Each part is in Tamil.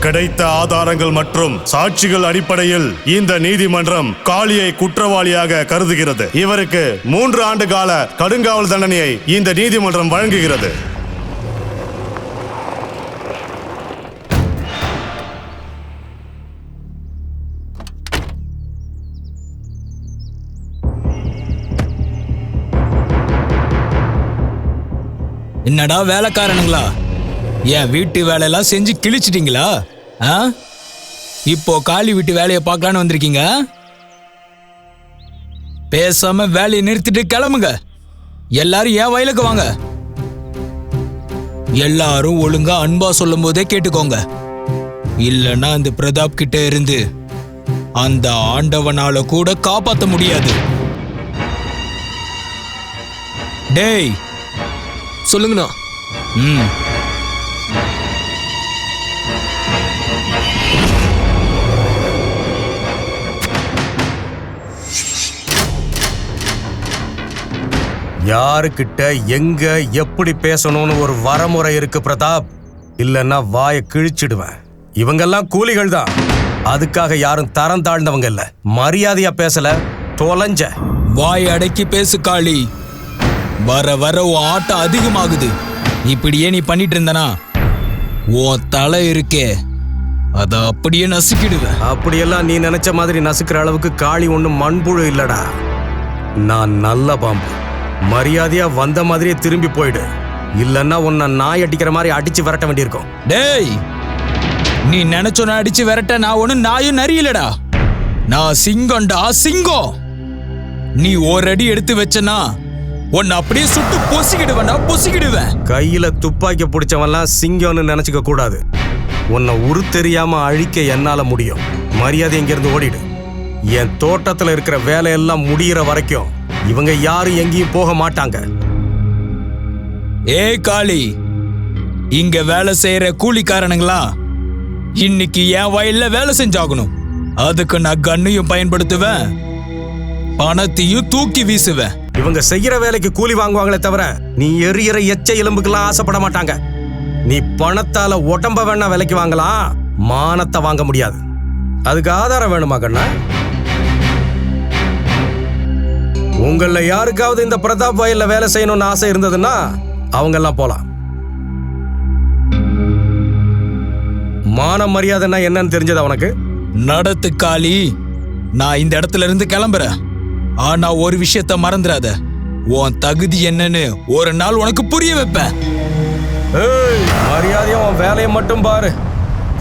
கிடைத்த ஆதாரங்கள் மற்றும் சாட்சிகள் அடிப்படையில் இந்த நீதிமன்றம் காளியை குற்றவாளியாக கருதுகிறது. இவருக்கு 3 ஆண்டு கால கடுங்காவல் தண்டனையை இந்த நீதிமன்றம் வழங்குகிறது. என்னடா வேலைக்காரனுங்களா, என் வீட்டு வேலையெல்லாம் செஞ்சு கிழிச்சிட்டீங்களா? இப்போ காளி வீட்டு வேலையை பார்க்கலான்னு வந்திருக்கீங்க. பேசாம வேலையை நிறுத்திட்டு கிளம்புங்க. எல்லாரும் என் வயலுக்கு வாங்க. எல்லாரும் ஒழுங்கா அன்பா சொல்லும் போதே கேட்டுக்கோங்க. இல்லைன்னா அந்த பிரதாப் கிட்ட இருந்து அந்த ஆண்டவனால கூட காப்பாற்ற முடியாது. டேய் சொல்லுங்கண்ணா. யாருக்கிட்ட எங்க எப்படி பேசணும்னு ஒரு வரமுறை இருக்கு பிரதாப். இல்லைன்னா வாயை கிழிச்சிடுவேன். இவங்கெல்லாம் கூலிகள் தான். அதுக்காக யாரும் தரம் தாழ்ந்தவங்க இல்ல. மரியாதையா பேசல தொலைஞ்ச. வாய் அடக்கி பேசு காளி. வர வர உன் ஆட்டம் அதிகமாகுது. இப்படியே நீ பண்ணிட்டு இருந்தனா உன் தலை இருக்கே அத அப்படியே நசுக்கிடுவேன். அப்படியெல்லாம் நீ நினைச்ச மாதிரி நசுக்கிற அளவுக்கு காளி ஒண்ணும் மண்புழு இல்லடா. நான் நல்ல பாம்பு. மரியாதையா வந்த மாதிரியே திரும்பி போயிடு. இல்லன்னா உன்னை நாய் அடிக்கிற மாதிரி அடிச்சு விரட்ட வேண்டியிருக்கும். டேய், நீ நினைச்சோன்னு அடிச்சு விரட்ட நான் ஒண்ணு நாயும் நரியலடா. நான் சிங்கம்டா, சிங்கம். நீ ஒரு அடி எடுத்து வச்சனா உன்னை அப்படியே சுட்டு பொசிக்கிடுவேன். கையில துப்பாக்கி பிடிச்சவன்லாம் சிங்கம்னு நினைச்சுக்க கூடாது. உன்னை உரு தெரியாம அழிக்க என்னால முடியும். மரியாதை இங்கிருந்து ஓடிடு. என் தோட்டத்துல இருக்கிற வேலையெல்லாம் முடிகிற வரைக்கும் இவங்க யாரும் எங்கேயும் போக மாட்டாங்க. ஏய் காளி, இங்க வேலை செய்யற கூலிக்காரனுங்களா இன்னைக்கு என் வயல்ல வேலை செஞ்சாகணும். அதுக்கு நான் கண்ணையும் பயன்படுத்துவேன், பணத்தையும் தூக்கி வீசுவேன். இவங்க செய்யற வேலைக்கு கூலி வாங்குவாங்களே தவிர நீ எரியற எச்ச எலும்புக்கெல்லாம் ஆசைப்பட மாட்டாங்க. நீ பணத்தால உடம்ப வேணா விலைக்கு வாங்கலாம், மானத்தை வாங்க முடியாது. அதுக்கு ஆதாரம் வேணுமா கண்ணா? உங்கள யாருக்காவது இந்த பிரதாப் வயல்ல வேலை செய்யணும்னு ஆசை இருந்ததுன்னா அவங்க எல்லாம் போலாம். மான மரியாதைன்னா என்னன்னு தெரிஞ்சதா உனக்கு? நடத்து காளி, நான் இந்த இடத்துல இருந்து கிளம்புறேன். ஆனா ஒரு விஷயத்த மறந்துடாத. உன் தகுதி என்னன்னு ஒரு நாள் உனக்கு புரிய வைப்பேன். மரியாதையும் உன் வேலையை மட்டும் பாரு.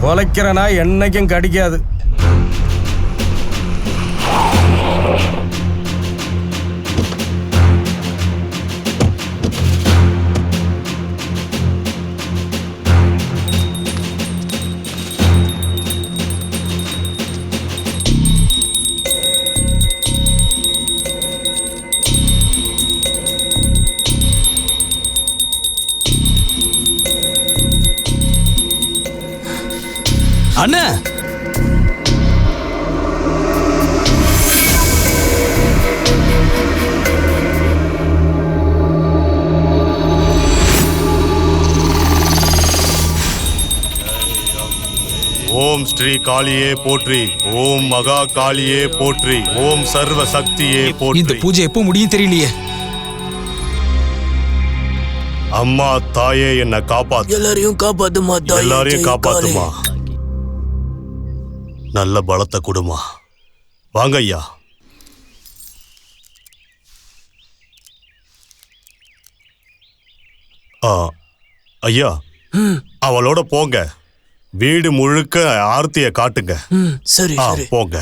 கொலைக்கிறனா என்னைக்கும் கடிக்காது. அண்ணா, ஓம் ஸ்ரீ காளியே போற்றி, ஓம் மகா காளியே போற்றி, ஓம் சர்வ சக்தியே போற்றி. இந்த பூஜை எப்போ முடியும் தெரியலையே. அம்மா தாயே என்ன காப்பாத்து. எல்லாரையும் காப்பாத்துமா. எல்லாரையும் காப்பாத்துமா. நல்ல பலத்தை கொடுமா. வாங்க ஐயா. ஐயா, அவளோட போங்க. வீடு முழுக்க ஆர்த்திய காட்டுங்க. சரி போங்க.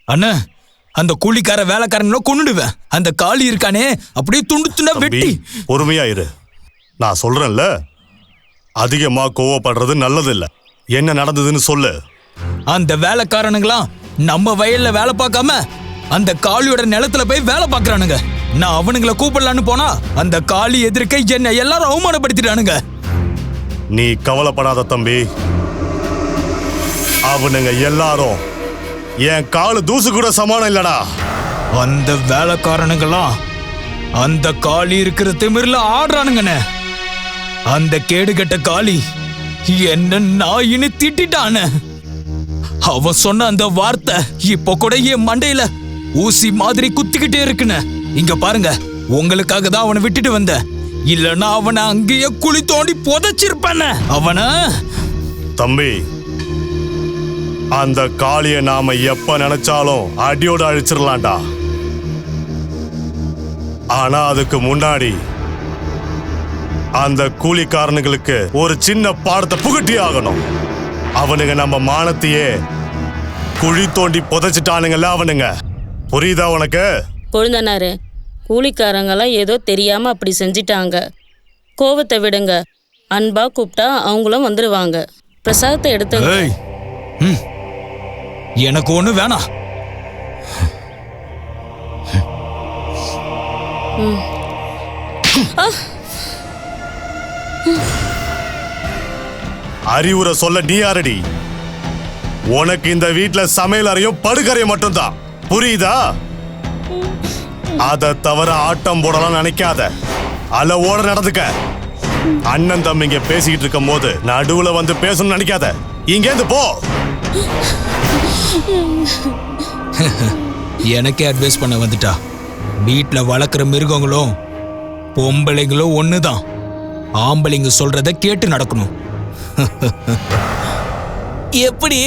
அண்ணா, அந்த கூலிக்கார வேலைக்காரங்கள கொன்னுடுவேன். அந்த காளி இருக்கானே அப்படியே துண்டு துண்டா வெட்டி. பொறுமையா இரு. நான் சொல்றேன்ல, அதிகமா கோவப்படுறது நல்லதில்ல. என்ன நடந்ததுன்னு சொல்லு. அந்த வேலைக்காரனுங்களாம் நம்ம வயல்ல வேலை பார்க்காம அந்த காளியோட நிலத்துல போய் வேலை பார்க்கறானுங்க. நான் அவனுங்களை கூப்பிடலான்னு போனா அந்த காளி எதிர்க்க என்ன எல்லாரும் அவமானப்படுத்திட்டானுங்க. நீ கவலைப்படாத தம்பி. அவனுங்க எல்லாரும் என் காலு தூசு கூட சமானம் இல்லடா. அந்த வேலைக்காரனுங்களாம் அந்த காளி இருக்கிற திமிர்ல ஆடுறானுங்கண்ணே. அந்த கேடுகட்ட காளி என்ன நாயின்னு திட்டான. அவன் சொன்ன அந்த வார்த்தை இப்ப கூட என் மண்டையில ஊசி மாதிரி குத்திக்கிட்டே இருக்குன்னு. இங்க பாருங்க, உங்களுக்காக தான் அவனை விட்டுட்டு வந்தேன். இல்லன்னா அவனை அங்கேயே குழி தோண்டி புதைச்சிருப்பான அவன. தம்பி, அந்த காளிய நாம எப்ப நினைச்சாலும் அடியோட அழிச்சிடலாம்டா. ஆனா அதுக்கு முன்னாடி அந்த கூலிக்காரனுங்களுக்கு ஒரு சின்ன பாடத்தை புகட்டி ஆகணும். அவனுங்க நம்ம மானத்தையே குழி தோண்டி புதைச்சிட்டானுங்கல்ல அவனுங்க. புரியுதா உனக்கு? கொழுந்தனாரு, கூலிக்காரங்களாம் ஏதோ தெரியாம அப்படி செஞ்சிட்டாங்க. கோவத்தை விடுங்க. அன்பா கூப்பிட்டா அவங்களும் வந்துருவாங்க. பிரசாதத்தை எடுத்து. ஏய், எனக்கு ஒண்ணு வேணாம். அறிவுரை சொல்ல நீ யாரடி? உனக்கு இந்த வீட்டுல சமையல் அறையும் படுக்கறையும் மட்டும்தான். புரியுதா? அதை தவிர ஆட்டம் போடலாம் நினைக்காத. அளவோட நடந்துக்க. அண்ணன் தம்பிங்க பேசிக்கிட்டு இருக்கும் போது நடுவுல வந்து பேசணும்னு நினைக்காத. இங்கேருந்து போ. எனக்கே அட்வைஸ் பண்ண வந்துட்டா. வீட்டுல வளர்க்குற மிருகங்களும் பொம்பளைங்களும் ஒண்ணுதான். ஆம்பளைங்க சொல்றத கேட்டு நடக்கணும். எப்படி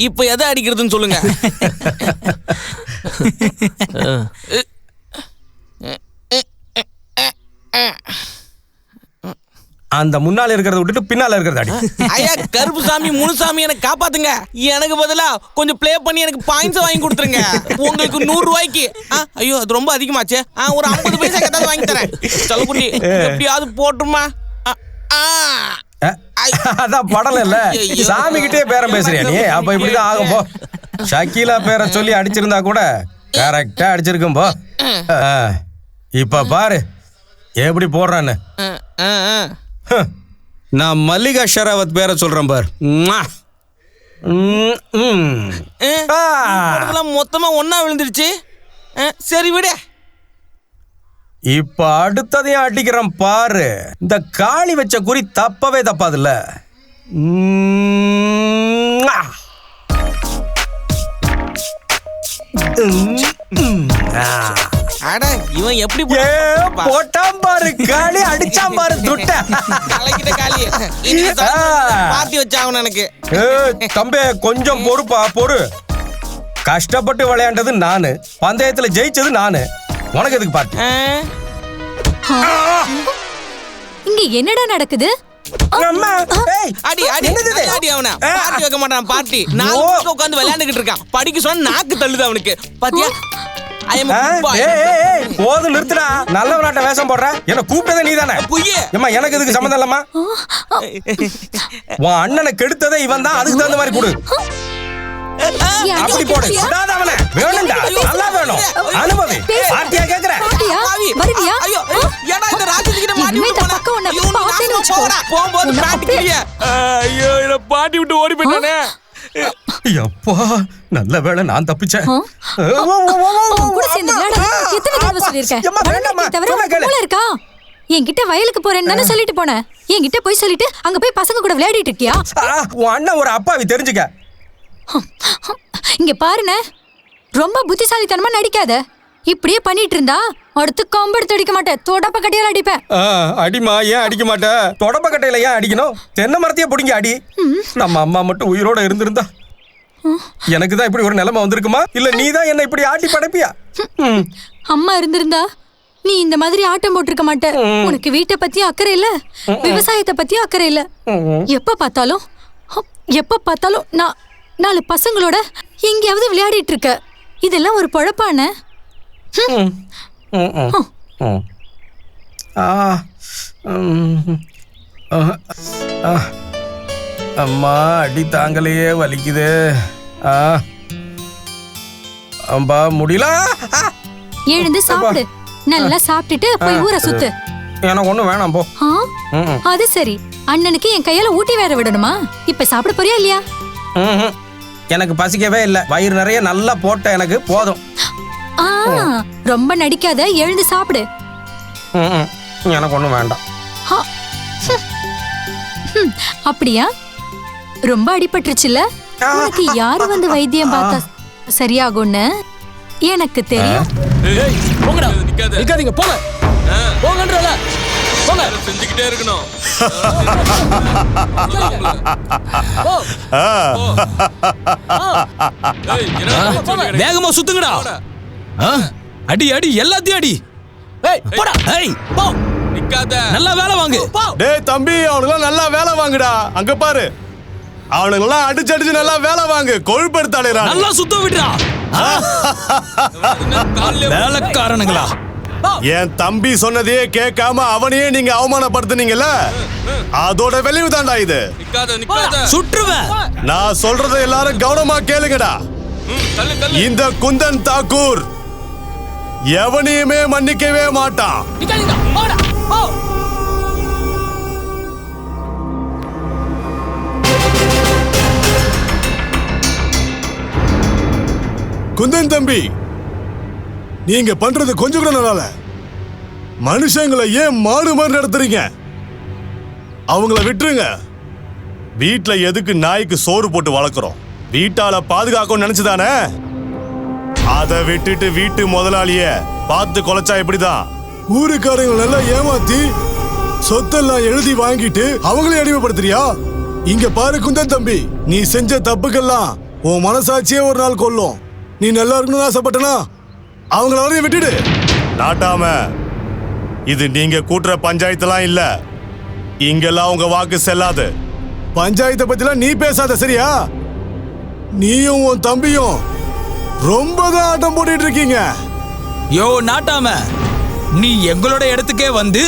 இப்ப எதை அடிக்கிறதுன்னு சொல்லுங்க. அந்த முன்னால இருக்கிறத விட்டுட்டு பின்னால இருக்கிறத அடி. ஐயா, கருப்பு சாமி முனுசாமி எனக்கு காப்பாத்துங்க. எனக்கு பதிலா கொஞ்சம் ப்ளே பண்ணி எனக்கு பாயிண்ட்ஸ் வாங்கி கொடுத்துருங்க. உங்களுக்கு 100 ரூபாய்க்கு. ஐயோ, அது ரொம்ப அதிகமாச்சே. ஒரு 50 பைசா கேட்டாலும் வாங்கி தரேன். சொல்லக்குட்டி, எப்படியாவது போட்டுமா? அதான் படல இல்ல, சாமி கிட்டே பேரம் பேசுறியா நீ? அப்ப இப்படிதான் ஆகும் போ. ஷக்கீலா பேரை சொல்லி அடிச்சிருந்தா கூட கரெக்டா அடிச்சிருக்கும் போ. இப்ப பாரு எப்படி போடுறான்னு. நான் மல்லிகா ஷெராவத் பேரை சொல்றேன் பார். மொத்தமா ஒன்னா விழுந்துருச்சு. சரி விட. இப்ப அடுத்ததையும் அடிக்கிறேன் பாரு. இந்த காளி வச்ச குறி தப்பவே தப்பாதுல்ல. அட, இவன் எப்படி போட்டாம் பாரு காளி, அடிச்சாம் பாரு துட்ட. பாத்தி வச்சாகணும் எனக்கு. தம்பி கொஞ்சம் பொறுப்பா, பொறு. கஷ்டப்பட்டு விளையாண்டது நானு, பந்தயத்துல ஜெயிச்சது நானு. உனக்கு எதுக்கு பாட்டி? இங்க என்னடா நடக்குது? அடி அடி அடி. அவன பார்ட்டி வைக்க மாட்டான். பார்ட்டி நான் உட்கார்ந்து விளையாண்டுகிட்டு இருக்கான். படிக்க சொன்னா நாக்கு தள்ளுது அவனுக்கு. பாத்தியா? போதும் நிறுத்துடா. நல்லவனாட்ட வேஷம் போடுற. என்ன கூப்பிட்டதே நீ தானே? ஏமா எனக்கு எதுக்கு சம்மந்தம் இல்லம்மா. உன் அண்ணனை கெடுத்ததே இவன் தான். அதுக்கு தகுந்த மாதிரி கொடு. அப்படி போடு. அவனை வேணும்டா, நல்லா வேணும். அனுபவி. பாட்டியா கேக்குற? ஐயோ, ஏடா இந்த ராஜேஷ் கிட்ட மாட்டி விட்டுறானே. போம்போது பாட்டிக்கிறியா? ஐயோ, இத பாட்டி விட்டு ஓடி போயிட்டானே. அப்பா, நல்ல வேளை நான் தப்பிச்சேன். என்கிட்ட வயலுக்கு போறேன்னு தானே சொல்லிட்டு போனேன். என்கிட்ட போய் சொல்லிட்டு அங்க போய் பசங்க கூட விளையாடிட்டு இருக்கியா? உன் அண்ணன் ஒரு அப்பாவி, தெரிஞ்சுக்க. இங்க பாருன, ரொம்ப புத்திசாலித்தனமா நடிக்காத. இப்படியே பண்ணிட்டு இருந்தா அடுத்து கம்பெடுத்து அடிக்க மாட்டேன், தொடப்ப கட்டையால அடிப்பேன். அடிமா. ஏன் அடிக்க மாட்டேன்? தொடப்ப கட்டையில ஏன் அடிக்கணும்? தென்னை மரத்தையே பிடிங்க அடி. நம்ம அம்மா மட்டும் உயிரோட இருந்திருந்தா எனக்கு தான் இப்படி ஒரு நிலைமை வந்திருக்குமா? இல்ல நீ தான் என்ன இப்படி ஆட்டி படைப்பியா? அம்மா இருந்திருந்தா நீ இந்த மாதிரி ஆட்டம் போட்டிருக்க மாட்ட. உனக்கு வீட்டை பத்தி அக்கறை இல்ல, விவசாயத்தை பத்தி அக்கறை இல்ல. எப்ப பார்த்தாலும் நான் 4 பசங்களோட எங்கேயாவது விளையாடிட்டு இருக்க. இதெல்லாம் ஒரு பொழப்பான? அம்மா, அடி தாங்கலையே, வலிக்குது. அம்பா, முடியல. எழுந்து சாப்பிடு. நல்லா சாப்பிட்டுட்டு போய் ஊரை சுத்து. எனக்கு ஒண்ணும் வேணாம் போ. அது சரி, அண்ணனுக்கு என் கையால ஊட்டி வேற விடணுமா? இப்ப சாப்பிட போறியா இல்லையா? எனக்கு பசிக்கவே இல்ல. வயிறு நிறைய நல்லா போட்ட எனக்கு போதும். ரொம்ப நடிக்காத, எழுந்து சாப்பிடு. எனக்கு ஒண்ணும் வேண்டாம். அப்படியா? ரொம்ப அடிபட்டுருச்சுல? உனக்கு யாரு வந்து வைத்தியம் பார்த்தா சரியாகும்னு எனக்கு தெரியும். போங்கடா, நிக்காதீங்க, போங்க, போங்கன்றல, போங்க. செஞ்சுக்கிட்டே இருக்கணும். வேகமா சுத்துங்கடா. அடி அடி, எல்லாத்தையும் அடி. போடா, போ. நிக்காத. நல்லா வேலை வாங்கு. டேய் தம்பி, அவனுங்களாம் நல்லா வேலை வாங்குடா. அங்க பாரு, அவனுங்களாம் அடிச்சு அடிச்சு நல்லா வேலை வாங்கு. கொழுப்படுத்தாடுறா. நல்லா சுத்த விடுறா. வேலைக்காரனுங்களா? என் தம்பி சொன்னதையே கேட்காம அவனையே நீங்க அவமானப்படுத்துனீங்கல்ல, அதோட விளைவு தாண்டா இது. சுற்றுவேன். நான் சொல்றதை எல்லாரும் கவனமா கேளுங்கடா. இந்த குந்தன் தாக்கூர் எவனையுமே மன்னிக்கவே மாட்டான். குந்தன் தம்பி, நீங்க பண்றது கொஞ்சம் கூட நல்லா இல்ல. மனுஷங்களை ஏன் மாடு மாதிரி நடத்துறீங்க? அவங்கள விட்டுருங்க. வீட்டுல எதுக்கு நாய்க்கு சோறு போட்டு வளர்க்குறோம்? வீட்டால பாதுகாக்கும் நினைச்சுதானே? அதை விட்டுட்டு வீட்டு முதலாளிய பார்த்து கொலைச்சா எப்படிதான்? ஊருக்காரங்க நல்லா ஏமாத்தி சொத்தெல்லாம் எழுதி வாங்கிட்டு அவங்களே அடிமைப்படுத்துறியா? இங்க பாரு குந்தன் தம்பி, நீ செஞ்ச தப்புக்கெல்லாம் உன் மனசாட்சியே ஒரு நாள் கொல்லும். நீ நல்லா இருக்கணும்னு ஆசைப்பட்டனா அவங்கள வரையும் விட்டுடு. நாட்டாம, இது நீங்க கூட்டுற பஞ்சாயத்துலாம் இல்ல. இங்கெல்லாம் உங்க வாக்கு செல்லாது. பஞ்சாயத்தை பத்திலாம் நீ பேசாத, சரியா? நீயும் உன் தம்பியும் ரொம்பதான் ஆட்டம் போட்டுட்டு இருக்கீங்க. யோ நாட்டாம, நீ எங்களோட இடத்துக்கே வந்து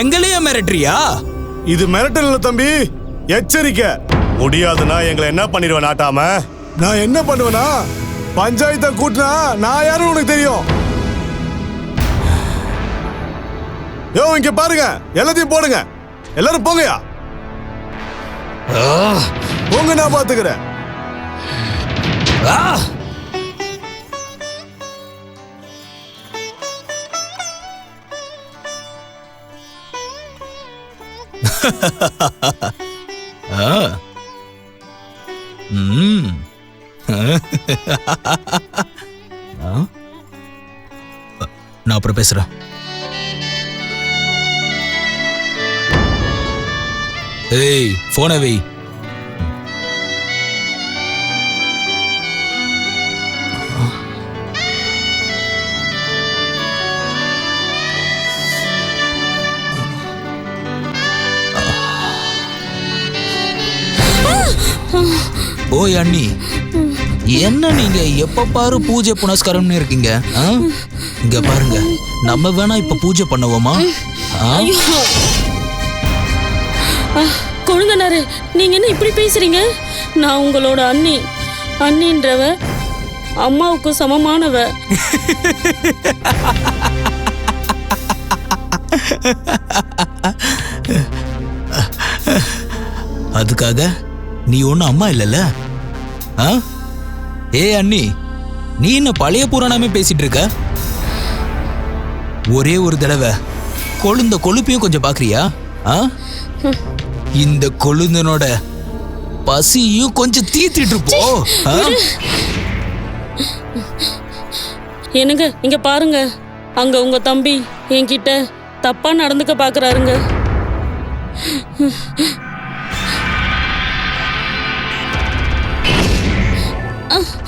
எங்களையே மிரட்டுறியா? இது மிரட்டல் இல்ல தம்பி, எச்சரிக்கை. முடியாதுன்னா எங்களை என்ன பண்ணிடுவேன் நாட்டாம? நான் என்ன பண்ணுவேனா? பஞ்சாயத்தை கூட்டினா நான் யாரும் உனக்கு தெரியும். யோ இங்க பாருங்க, எல்லாத்தையும் போடுங்க. எல்லாரும் போங்கயா. போங்க, நான் பாத்துக்கிறேன். நான் அப்புறம் பேசுறேன். ஏய், போனை வை. ஓய் அண்ணி, என்ன நீங்க எப்ப பாரு பூஜை புனஸ்காரம்னு இருக்கீங்க? இங்க பாருங்க, நம்ம வேணா இப்ப பூஜை பண்ணுவோமா? கொழுந்தனாரு, நீங்க என்ன இப்படி பேசுறீங்க? நான் உங்களோட அண்ணி. அண்ணின்றவ அம்மாவுக்கு சமமானவ. அதுக்காக நீ ஒன்னும் அம்மா இல்லல்ல? ஏ அண்ணி, நீ என்ன பழைய புராணமே பேசிட்டு இருக்க? ஒரே ஒரு தடவை கொழுந்த கொழுப்பையும் கொஞ்சம் பாக்குறியா? இந்த கொழுந்தனோட பசியும் கொஞ்சம் தீத்திட்டு போ. என்னங்க, இங்க பாருங்க, அங்க உங்க தம்பி என்கிட்ட தப்பா நடந்துக்க பாக்குறாருங்க.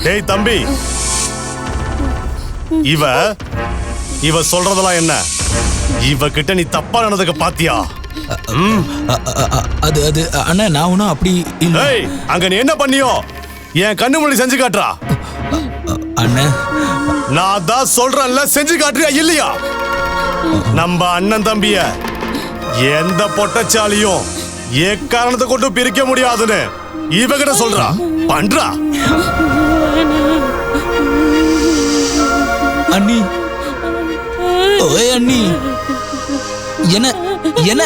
டேய் தம்பி, இவ சொல்றதெல்லாம் என்ன? இவ கிட்ட நீ தப்பா நடந்துக்க பாத்தியா? அது அது அண்ணா, நான் ஒன்னும் அப்படி இல்ல. ஏய், அங்க நீ என்ன பண்ணியோ என் கண்ணு முன்னாடி செஞ்சு காட்டுறா. அண்ணா, நான் தான் சொல்றேன்ல, செஞ்சு காட்டுறியா இல்லையா? நம்ம அண்ணன் தம்பிய எந்த பொட்டச்சாலியும் எக்காரணத்தை கொண்டு பிரிக்க முடியாதுன்னு இவகிட்ட சொல்றா. பண்றா அண்ணி. ஓய் அண்ணி, என்ன என்ன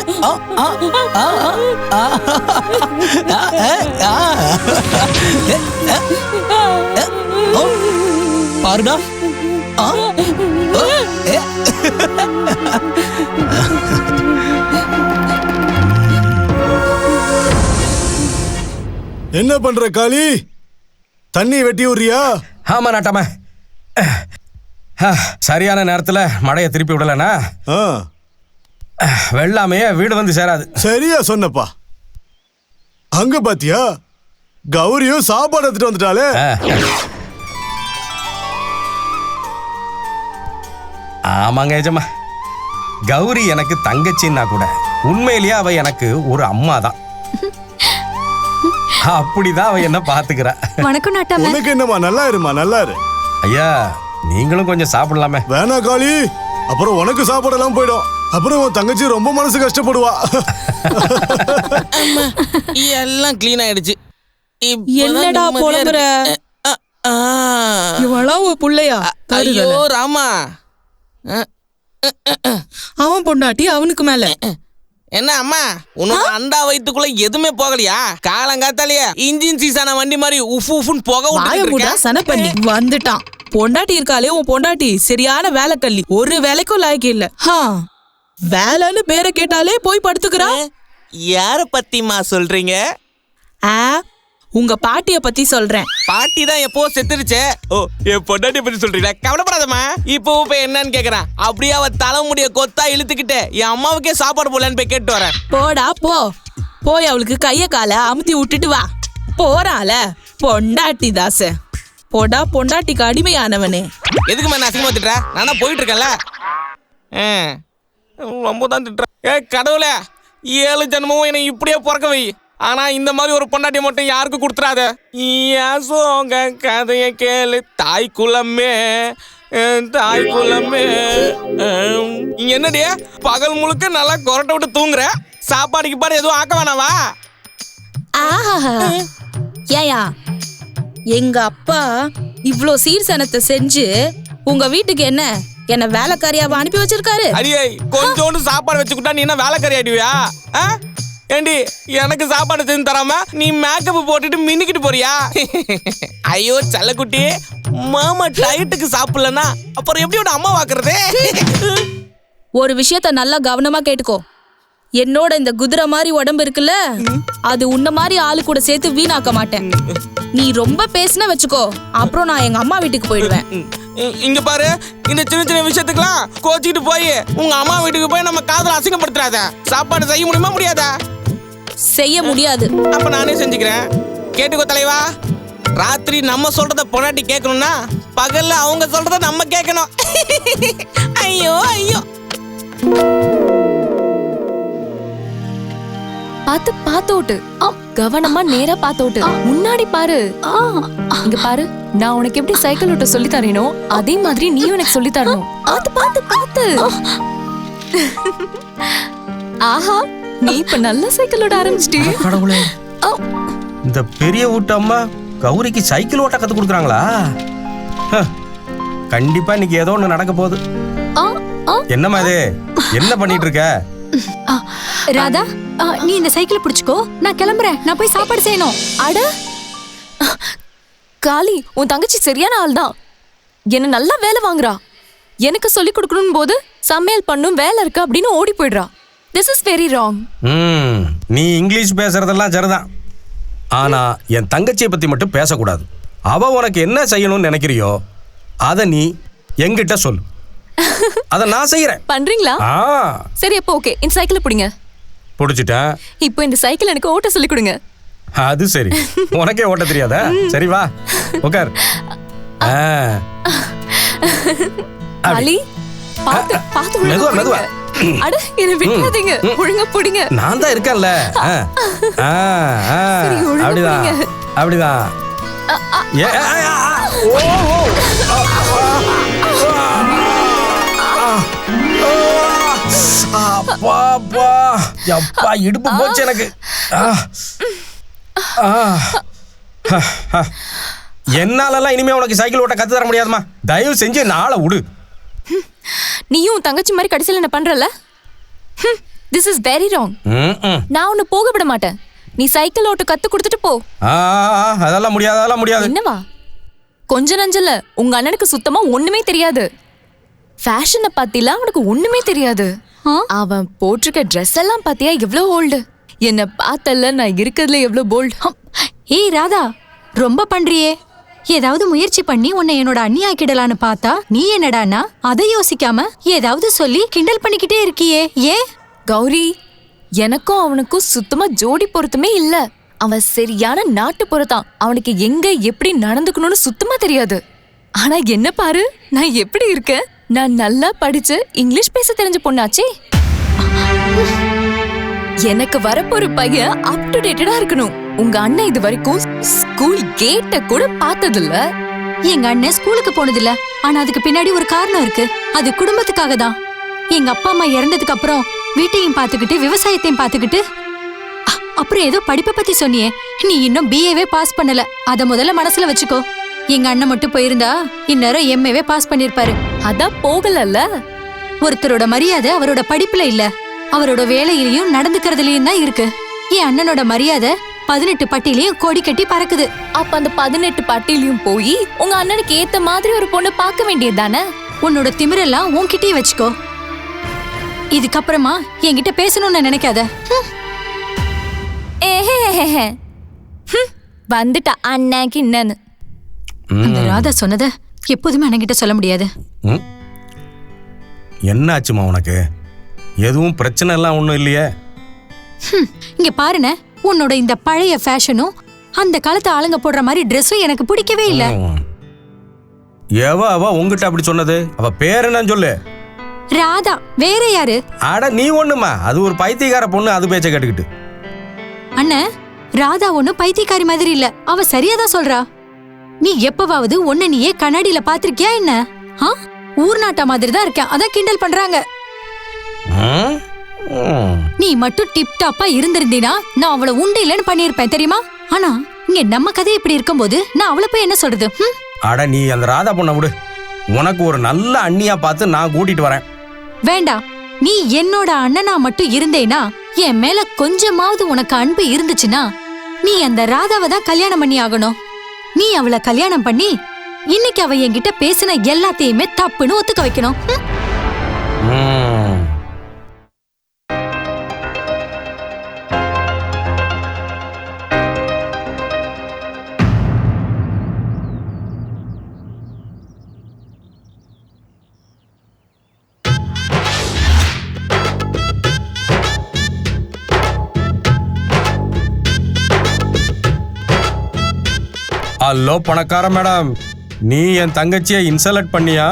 பாருடா. என்ன பண்ற காளி? தண்ணி வெட்டி விடுறியா? ஆமா நாட்டாம. சரியான நேரத்துல மழையை திருப்பி விடலனா ஆ, வெள்ளாமையே வீடு வந்து சேராது. சரியா சொன்னப்பா. அங்க பாத்தியா, கௌரியும் சாப்பாடு எடுத்துட்டு வந்துட்டாளே. ஆமாங்க ஏஜம்மா, கௌரி எனக்கு தங்கச்சின்னா கூட உண்மையிலேயே அவ எனக்கு ஒரு அம்மா தான். அப்படிதான் அவ என்ன பாத்துக்கிறா. வணக்கம் நாட்டாம. உனக்கு என்னம்மா, நல்லா இருமா, நல்லா இரு. ஐயா நீங்களும் கொஞ்சம் சாப்பிடலாமே. வேணா காளி, அப்புறம் உனக்கு சாப்பாடெல்லாம் போயிடும். அப்புறம் உன் தங்கச்சி ரொம்ப மனசு கஷ்டப்படுவா. எல்லாம் க்ளீன் ஆயிடுச்சு. என்னடா புலம்புற? இவளாம் உன் புள்ளையா? ஐயோ ராமா, அவன் பொண்டாட்டி அவனுக்கு மேல. என்ன அம்மா, உன்னோட அண்டா வயித்துக்குள்ள எதுவுமே போகலையா? காலங்காத்தாலேயே இன்ஜின் சீசான வண்டி மாதிரி உஃப் உஃப்னு புகை வாயமுடா சனப்பண்ணி வந்துட்டான். பொண்டாட்டி இருக்காளே உன் பொண்டாட்டி, சரியான வேலை கள்ளி, ஒரு வேலைக்கும் லாய்க்கு இல்ல. வேலைன்னு பேரை கேட்டாலே போய் படுத்துக்கிறா. யார பத்திமா சொல்றீங்க? உங்க பாட்டிய பத்தி சொல்றேன். பாட்டி தான் எப்போ செத்துருச்சே. ஓ, என் பொண்டாட்டி பத்தி சொல்றீங்களா? கவலைப்படாதம்மா. இப்போ என்னன்னு கேக்குறான். அப்படியே அவ தலைமுடிய கொத்தா இழுத்துக்கிட்டு என் அம்மாவுக்கே சாப்பாடு போடலான்னு போய் கேட்டு வரேன். போடா போ, போய் அவளுக்கு கைய காலை அமுத்தி விட்டுட்டு வா. போறால பொண்டாட்டி தாச, போடா பொண்டாட்டிக்கு அடிமையானவனே. எதுக்கு நான் அசிங்கமா திட்டுற? நான் தான் போயிட்டு இருக்கேன்ல. ரொம்ப தான் திட்டுறேன். கடவுளே, 7 ஜென்மமும் என்னை இப்படியே பிறக்க வை. ஆனா இந்த மாதிரி ஒரு பொண்டாட்டி மட்டும் யாருக்கும் கொடுத்துறாத. சோங்க கதைய கேளு தாய் குலமே, தாய் குலமே. என்னடி பகல் முழுக்க நல்லா கொரட்டை விட்டு தூங்குற? சாப்பாடுக்கு பாரு எதுவும் ஆக்க வேணாவா? ஏயா, எங்க அப்பா இவ்ளோ சீர்சனத்தை செஞ்சு உங்க வீட்டுக்கு என்ன வேலைக்காரியாவ அனுப்பி வச்சிருக்காரு? அடியே, கொஞ்சோண்டு சாப்பாடு வச்சுக்கிட்டா நீ என்ன வேலைக்காரி ஆயிடுவியா? ஏண்டி, எனக்கு சாப்பாடு செஞ்சு தராம நீ மேக்கப் போட்டுட்டு மின்னிக்கிட்டு போறியா? ஐயோ செல்லக்குட்டி, மாமா டயட்டுக்கு சாப்பிடலன்னா அப்புறம் எப்படி அம்மா வாக்குறது? ஒரு விஷயத்த நல்லா கவனமா கேட்டுக்கோ. என்னோட இந்த குதிரை மாதிரி உடம்பு இருக்குல்ல, அது உன்ன மாதிரி ஆளு கூட சேர்த்து வீணாக்க மாட்டேன். நீ ரொம்ப பேசின வச்சுக்கோ, அப்புறம் நான் எங்க அம்மா வீட்டுக்கு போயிடுவேன். இங்க பாரு, இந்த சின்ன சின்ன விஷயத்துக்குலாம் கோச்சிக்கிட்டு போய் உங்க அம்மா வீட்டுக்கு போய் நம்ம காதல அசிங்கப்படுத்துறாத. சாப்பாடு செய்ய முடியுமா? முடியாதா? செய்ய முடியாது. அப்ப நானே செஞ்சுக்கிறேன். கேட்டுக்கோ தலைவா. ராத்திரி நம்ம சொல்றத பொண்டாட்டி கேட்கணும்னா பகல்ல அவங்க சொல்றத நம்ம கேட்கணும். ஐயோ ஐயோ. பாத்தோட்டு கவனமா நேரா பாத்தோட்டு. முன்னாடி பாரு. இங்க பாரு, நான் உனக்கு எப்படி சைக்கிள் ஓட்ட சொல்லி தரேனோ அதே மாதிரி நீயும் எனக்கு சொல்லி தரணும். பாத்து. ஆஹா, நீ இப்ப நல்ல சைக்கிள் ஓட்ட ஆரம்பிச்சிட்டே. கடவுளே, இந்த பெரிய ஊட்டம்மா கௌரிக்கு சைக்கிள் ஓட்ட கத்து கொடுக்குறாங்களா? கண்டிப்பா இன்னைக்கு ஏதோ ஒண்ணு நடக்க போகுது. என்னம்மா இது, என்ன பண்ணிட்டு இருக்க? ராதா, நீ இந்த சைக்கிளை பிடிச்சுக்கோ, நான் கிளம்புறேன். நான் போய் சாப்பாடு செய்யணும். அட காளி, உன் தங்கச்சி சரியான ஆள் தான். என்ன நல்லா வேலை வாங்குறா. எனக்கு சொல்லி கொடுக்கணும் போது சமையல் பண்ணும் வேலை இருக்கு அப்படின்னு ஓடி போயிடுறா. This is very wrong. நீ இங்கிலீஷ் பேசுறதெல்லாம் சரிதான், ஆனா என் தங்கச்சியை பத்தி மட்டும் பேசக்கூடாது. அவ உனக்கு என்ன செய்யணும்னு நினைக்கிறியோ அதை நீ என்கிட்ட சொல்லு, அதை நான் செய்யறேன். பண்றீங்களா? சரி, அப்போ ஓகே, இந்த சைக்கிளை பிடிங்க. பிடிச்சிட்டேன். இப்போ இந்த சைக்கிள் எனக்கு ஓட்ட சொல்லி கொடுங்க. அது சரி, உனக்கே ஓட்ட தெரியாதா? சரி வா உட்கார். அலி, பாத்து மெதுவா மெதுவா. அட, என்ன விட்டுறாதீங்க, ஒழுங்கா பிடிங்க. நான் தான் இருக்கேன்ல. அப்படிதான் அப்படிதான். அப்பா இடுப்பு போச்சு எனக்கு. என்னாலலாம் இனிமே உனக்கு சைக்கிள் ஓட்ட கத்து தர முடியாதுமா. தயவு செஞ்சு நாளை விடு. நீயும் தங்கச்சி மாதிரி கடைசியில் என்ன பண்றல? This is very wrong. நான் உன்னை போக விட மாட்டேன். நீ சைக்கிள் ஓட்ட கத்து கொடுத்துட்டு போ. அதெல்லாம் முடியாது, அதெல்லாம் முடியாது. என்னவா? கொஞ்ச நஞ்சல உங்க அண்ணனுக்கு சுத்தமா ஒண்ணுமே தெரியாது. ஃபேஷனை பத்திலாம் அவனுக்கு ஒண்ணுமே தெரியாது. அவன் போட்டிருக்க ட்ரெஸ் எல்லாம் பாத்தியா எவ்வளவு ஓல்டு. என்ன பார்த்தல நான் இருக்கிறதுல எவ்வளவு போல்டு. ஏய் ராதா, ரொம்ப பண்றியே. ஏதாவது முயற்சி பண்ணி உன்னை என்னோட அண்ணி ஆக்கிடலான்னு பார்த்தா நீ என்னடானா அதை யோசிக்காம ஏதாவது சொல்லி கிண்டல் பண்ணிக்கிட்டே இருக்கியே. ஏன் கௌரி, எனக்கும் அவனுக்கும் சுத்தமா ஜோடி பொருத்தமே இல்ல. அவன் சரியான நாட்டு பொறுத்தான். அவனுக்கு எங்க எப்படி நடந்துக்கணும்னு சுத்தமா தெரியாது. ஆனா என்ன பாரு, நான் எப்படி இருக்கேன். நான் நல்லா படிச்சு இங்கிலீஷ் பேச தெரிஞ்ச பொண்ணாச்சே. எனக்கு வரப்போற பையன் அப் டு டேட்டடா இருக்கணும். உங்க அண்ணன் இது வரைக்கும் ஸ்கூல் கேட்ட கூட பார்த்ததில்ல. எங்க அண்ணன் ஸ்கூலுக்கு போனதில்ல. ஆனா அதுக்கு பின்னாடி ஒரு காரணம் இருக்கு. அது குடும்பத்துக்காக தான். எங்க அப்பா அம்மா இறந்ததுக்கு அப்புறம் வீட்டையும் பார்த்துக்கிட்டு விவசாயத்தையும் பார்த்துக்கிட்டு அப்புறம் ஏதோ படிப்பை பத்தி சொன்னியே. நீ இன்னும் பிஏவே பாஸ் பண்ணல. அத முதல்ல மனசுல வச்சுக்கோ. எங்க அண்ணன் மட்டும் போயிருந்தா இந்நேரம் எம்ஏவே பாஸ் பண்ணிருப்பாரு. அதான் போகலல்ல. ஒருத்தரோட மரியாதை அவரோட படிப்புல இல்ல, அவரோட வேலையிலயும் நடந்துக்கிறதுலயும் தான் இருக்கு. என் அண்ணனோட மரியாதை 18 பட்டியிலையும் கொடி கட்டி பறக்குது. அப்ப அந்த 18 பட்டியிலையும் போய் உங்க அண்ணனுக்கு ஏத்த மாதிரி ஒரு பொண்ணு பார்க்க வேண்டியதுதானே? உன்னோட திமிரெல்லாம் உன்கிட்டயே வச்சுக்கோ. இதுக்கப்புறமா என்கிட்ட பேசணும்னு நினைக்காத. வந்துட்டா அண்ணாக்கு என்னன்னு. அந்த ராதா சொன்னத எப்போதுமே அண்ணங்கிட்ட சொல்ல முடியாது. என்ன ஆச்சுமா உனக்கு? எதுவும் பிரச்சனை எல்லாம் ஒன்றும் இல்லையே? இங்க பாருன, உன்னோட இந்த பழைய ஃபேஷனும் அந்த காலத்து ஆளுங்க போடுற மாதிரி ட்ரெஸ்ஸும் எனக்கு பிடிக்கவே இல்ல. அவ உங்ககிட்ட அப்படி சொன்னது? அவ பேர் என்னன்னு சொல்லு. ராதா. வேற யாரு? அட நீ ஒண்ணுமா, அது ஒரு பைத்தியக்கார பொண்ணு. அது பேச்ச கேட்டுக்கிட்டு. அண்ணன், ராதா ஒன்னும் பைத்தியக்காரி மாதிரி இல்ல. அவ சரியாதான் சொல்றா. நீ எப்பவாவது ஒன்ன நீயே கண்ணாடியில பாத்திருக்கியா என்ன? ஊர் நாட்டா மாதிரி தான் இருக்கேன், அதான் கிண்டல் பண்றாங்க. நீ மட்டும் டிப் டாப்பா இருந்திருந்தீனா நான் அவளை உண்டு இல்லன்னு பண்ணிருப்பேன் தெரியுமா? ஆனா இங்க நம்ம கதை இப்படி இருக்கும்போது நான் அவளை போய் என்ன சொல்றது? அட நீ அந்த ராதா பொண்ண விடு. உனக்கு ஒரு நல்ல அண்ணியா பார்த்து நான் கூட்டிட்டு வரேன். வேண்டாம். நீ என்னோட அண்ணனா மட்டும் இருந்தேனா, என் மேல கொஞ்சமாவது உனக்கு அன்பு இருந்துச்சுன்னா நீ அந்த ராதாவை தான் கல்யாணம் பண்ணி ஆகணும். நீ அவளை கல்யாணம் பண்ணி இன்னைக்கு அவ என்கிட்ட பேசின எல்லாத்தையுமே தப்புன்னு ஒத்துக்க வைக்கணும். ஹலோ பணக்கார மேடம், நீ என் தங்கச்சியை இன்சல்ட் பண்ணியா?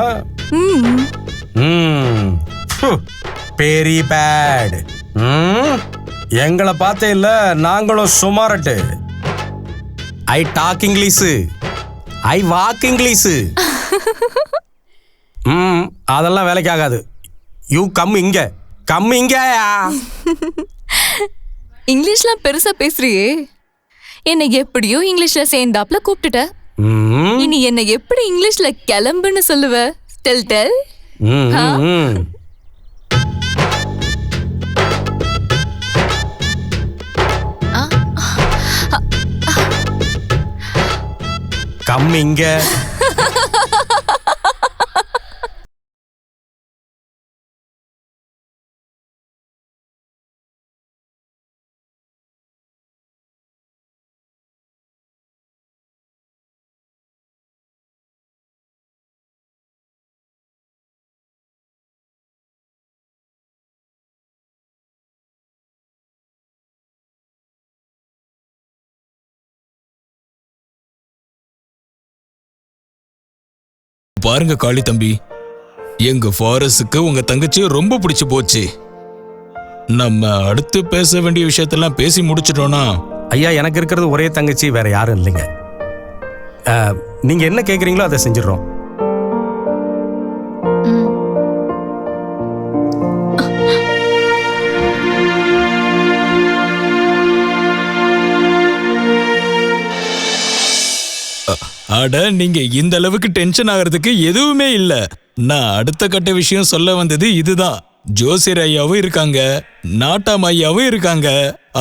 Very bad. எங்களை பார்த்தே இல்ல, நாங்களும் சுமாரட்டு. I talk English, I walk English. அதெல்லாம் வேலைக்கு ஆகாது. யூ கம் இங்க, கம் இங்க. இங்கிலீஷ்லாம் பெருசா பேசுறியே. என்னை எப்படியோ இங்கிலீஷ்ல சேர்ந்தாப்ல கூப்பிட்டுட்ட. இனி என்ன எப்படி இங்கிலீஷ்ல கிளம்புன்னு சொல்லுவ? Del del. கம் இங்க. பாருங்க காளி தம்பி, எங்க ஃபாரஸுக்கு உங்க தங்கச்சி ரொம்ப பிடிச்சு போச்சு. நம்ம அடுத்து பேச வேண்டிய விஷயத்தெல்லாம் பேசி முடிச்சிட்டோம்னா. ஐயா, எனக்கு இருக்கிறது ஒரே தங்கச்சி, வேற யாரும் இல்லைங்க. நீங்க என்ன கேக்குறீங்களோ அதை செஞ்சிடறோம். அட, நீங்க இந்த அளவுக்கு டென்ஷன் ஆகிறதுக்கு எதுவுமே இல்ல. நான் அடுத்த கட்ட விஷயம் சொல்ல வந்தது இதுதான். ஜோசியர் ஐயாவும் இருக்காங்க, நாட்டாம் ஐயாவும் இருக்காங்க.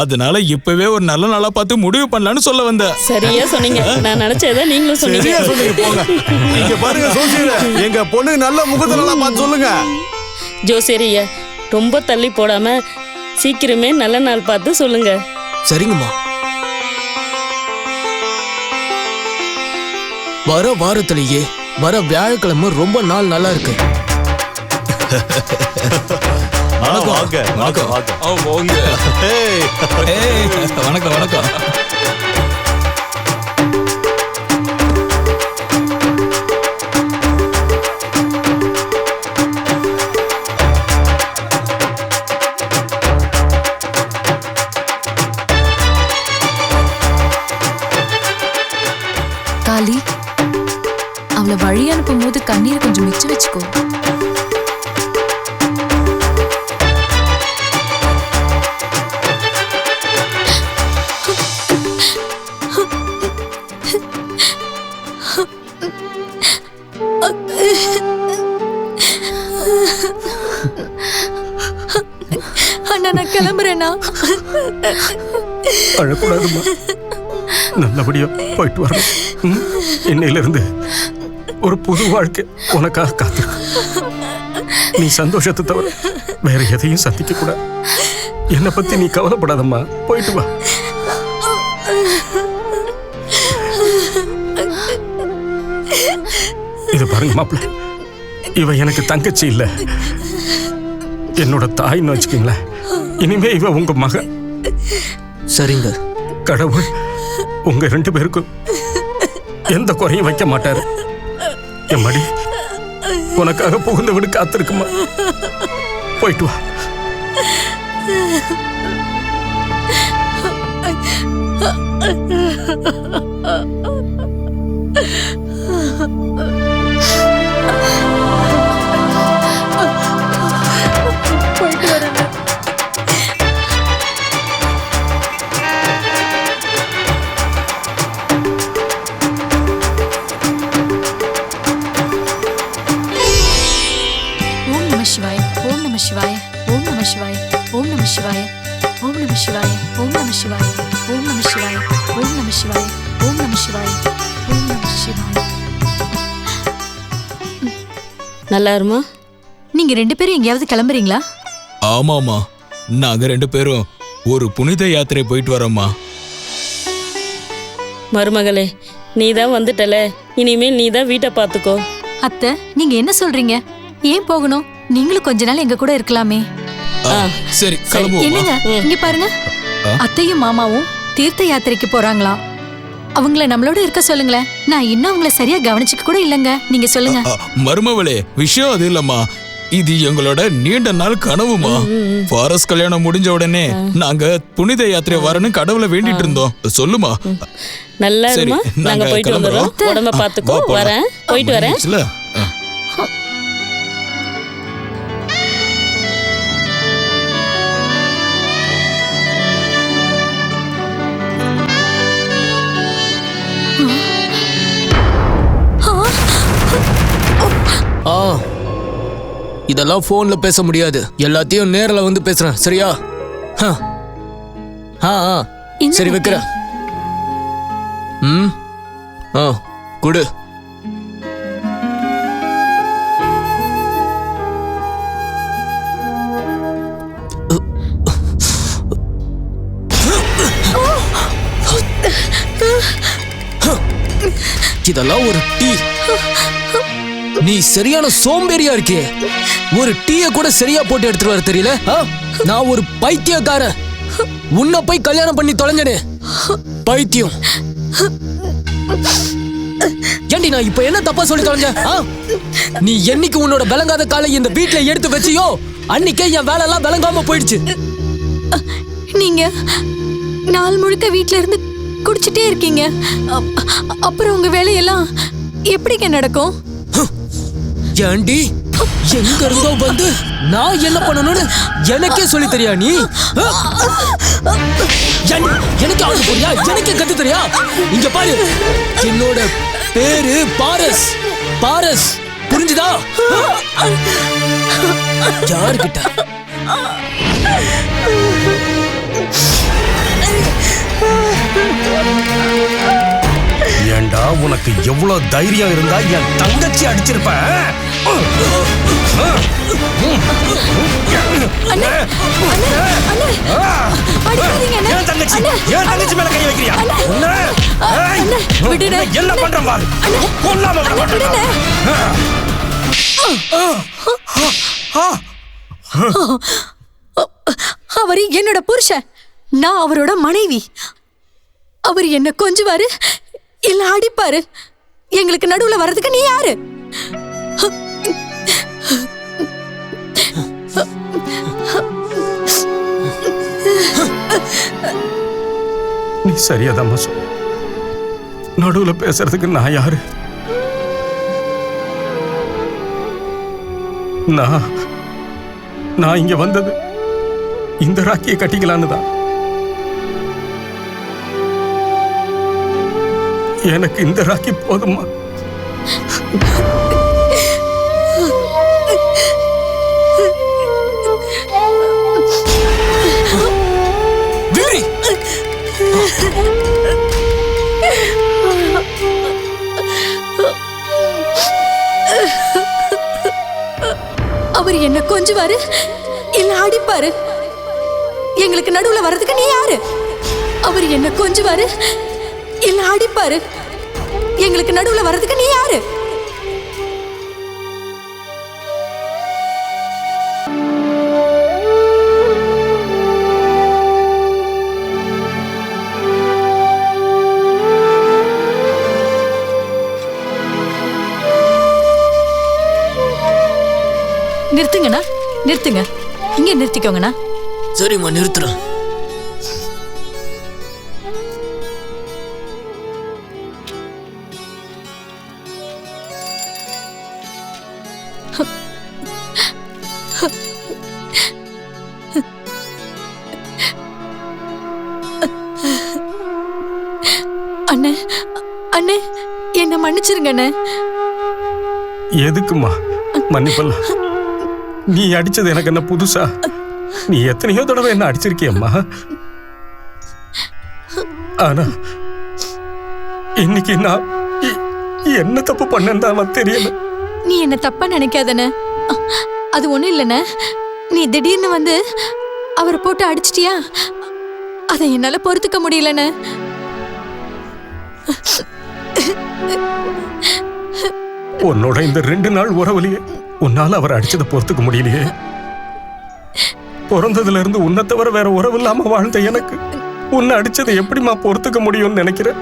அதனால இப்பவே ஒரு நல்ல நாளா பார்த்து முடிவு பண்ணலாம்னு சொல்ல வந்த. சரியா சொன்னீங்க. நான் நினைச்சத நீங்களும் சொன்னீங்க. சரியா சொன்னீங்க. போங்க. இங்க பாருங்க ஜோசியர், எங்க பொண்ணு நல்ல முகூர்த்த நாளா பார்த்து சொல்லுங்க. ஜோசியர் ஐயா, ரொம்ப தள்ளி போடாம சீக்கிரமே நல்ல நாள் பார்த்து சொல்லுங்க. சரிங்கம்மா. வர வாரத்திலேயே வர வியாழக்கிழமை ரொம்ப நாள் நல்லா இருக்கு. வணக்கம். வணக்கம். காளி, அவளை வழி அனுப்பும் போது கண்ணீரை கொஞ்சம் மிச்சம் வச்சுக்கோ. அண்ணா, நான் கிளம்புறேண்ணா. அழக்கூடாதுமா, நல்லபடியா போயிட்டு வரணும். இன்னையிலிருந்து ஒரு புது வாழ்க்கை உனக்காக காத்திருக்கு. நீ சந்தோஷத்தை தவிர வேற எதையும் சந்திக்க கூடாது. என்னை பத்தி நீ கவலைப்படாதம்மா, போயிட்டு வா. இது பாருங்க மாப்பிள்ள, இவ எனக்கு தங்கச்சி இல்ல, என்னோட தாய்ன்னு வச்சுக்கீங்களேன். இனிமே இவ உங்க மக. சரிங்க. கடவுள் உங்க 2 பேருக்கும் எந்த குறையும் வைக்க மாட்டாரு. என் மடி உனக்காக புகுந்த வீடு காத்திருக்குமா, போயிட்டு வா. போயிட்டு வரேன். சிவாய ஓம் நம சிவாய ஓம் நம சிவாய ஓம் நம சிவாய ஓம் நம சிவாய ஓம் நம சிவாய ஓம் நம சிவாய ஓம் நம சிவாய ஓம் நம சிவாய ஓம் நம சிவாய. நல்லா இருமா. நீங்க 2 பேரும் எங்கேயாவது கிளம்புறீங்களா? ஆமாமா, நாங்க 2 பேரும் ஒரு புனித யாத்திரை போயிட்டு வரோம்மா. மருமகளே, நீ தான் வந்துட்டல, இனிமேல் நீ தான் வீட்டை பார்த்துக்கோ. அத்தை, நீங்க என்ன சொல்றீங்க? ஏன் போகணும்? நீங்களும் கொஞ்ச நாள் எங்க கூட இருக்கலாமே. சரி, கிளம்புவோம். என்னங்க இங்க பாருங்க, அத்தையும் மாமாவும் தீர்த்த யாத்திரைக்கு போறாங்களாம். அவங்கள நம்மளோட இருக்க சொல்லுங்களேன். நான் இன்னும் அவங்கள சரியா கவனிச்சுக்க கூட இல்லங்க. நீங்க சொல்லுங்க. மருமவளே, விஷயம் அது இல்லம்மா, இது எங்களோட நீண்ட நாள் கனவுமா. ஃபாரஸ்ட் கல்யாணம் முடிஞ்ச உடனே நாங்க புனித யாத்திரை வரணும் கடவுளை வேண்டிட்டு இருந்தோம். சொல்லுமா. நல்லா இருமா, நாங்க போயிட்டு வந்துடுறோம். உடம்ப பார்த்துக்கோ. வரேன், போயிட்டு வரேன். இதெல்லாம் போன்ல பேச முடியாது, எல்லாத்தையும் நேர்ல வந்து பேசுறேன், சரியா? சரி, வைக்கிறேன். குடு. இதெல்லாம் ஒரு டீ. நீ சரியான சோம்பேறியா இருக்கே. ஒரு டீய கூட சரியா போட்டு எடுத்துட்டு வர தெரியல. நான் ஒரு பைத்தியக்காரன். உன்னை போய் கல்யாணம் பண்ணி தொலைஞ்சனே, பைத்தியம். ஏண்டி, நான் இப்ப என்ன தப்பா சொல்லி தொலைஞ்ச? நீ என்னைக்கு உன்னோட விளங்காத காலை இந்த வீட்டுல எடுத்து வச்சியோ, அன்னைக்கே என் வேலை எல்லாம் விளங்காம போயிடுச்சு. நீங்க நாள் முழுக்க வீட்டுல இருந்து குடிச்சிட்டே இருக்கீங்க. அப்புறம் உங்க வேலையெல்லாம் எப்படிங்க நடக்கும்? ஏண்டி, எங்க இருந்தோ வந்து நான் என்ன பண்ணணும்னு எனக்கே சொல்லி தெரியா நீ? எனக்கு ஆளு போறியா? எனக்கு கத்து தெரியா? இங்க பாரு, என்னோட பேரு பாரஸ். பாரஸ், புரிஞ்சுதா? யாருக்கிட்ட? ஏண்டா, உனக்கு எவ்வளவு தைரியம் இருந்தா என் தங்கச்சி அடிச்சிருப்ப? அண்ணே, அண்ணே, அண்ணே, அடிக்காதீங்க அண்ணே. என் தங்கச்சி அண்ணே, என் தங்கச்சி மேல கை வைக்கிறியா? உன்னை, ஏய், அண்ணே, விடுண்ணே. என்ன பண்றேன் பாரு. கொல்லாம விட மாட்டேன். அவர் என்னோட புருஷன், நான் அவரோட மனைவி. அவர் என்ன கொஞ்சுவாரு இல்ல அடிப்பாரு. எங்களுக்கு நடுவுல வர்றதுக்கு நீ யாரு? நீ சரியாதாம்மா சொன்ன. நடுவுல பேசுறதுக்கு நான் யாரு? நான் இங்க வந்தது இந்த ராக்கியை கட்டிக்கலான்னு தான். எனக்கு இந்த ராக்கி போதுமா? அவர் என்ன கொஞ்சுவாரு இல்ல அடிப்பாரு. எங்களுக்கு நடுவுல வர்றதுக்கு நீ யாரு? அவர் என்ன கொஞ்சுவாரு இல்ல அடிப்பாரு. எங்களுக்கு நடுவுல வர்றதுக்கு நீ யாரு? நிறுத்துங்கண்ணா, நிறுத்துங்க. இங்க நிறுத்திக்கோங்கண்ணா. சரிம்மா, நிறுத்துறேன். அண்ணே, அண்ணே, என்ன மன்னிச்சிருங்க அண்ணே. எதுக்குமா மன்னிப்பல்ல? நீ அடிச்சது எனக்கு என்ன புதுசா? நீ எத்தனையோ தடவை என்ன அடிச்சிருக்கியம்மா. ஆனா இன்னைக்கு நான் என்ன தப்பு பண்ணேன்னு தெரியல. நீ என்ன தப்பா நினைக்காதண்ணே. அது ஒண்ணும் இல்லைண்ணே. நீ திடீர்னு வந்து அவரை போட்டு அடிச்சிட்டியா, அதை என்னால பொறுத்துக்க முடியலண்ணே. உன்னோட இந்த 2 நாள் உறவுலையே உன்னால அவர் அடிச்சதை பொறுத்துக்க முடியலையே. பிறந்ததுல இருந்து உன்னை தவிர வேற உறவு இல்லாம வாழ்ந்த எனக்கு உன்னை அடிச்சதை எப்படிமா பொறுத்துக்க முடியும்னு நினைக்கிறேன்.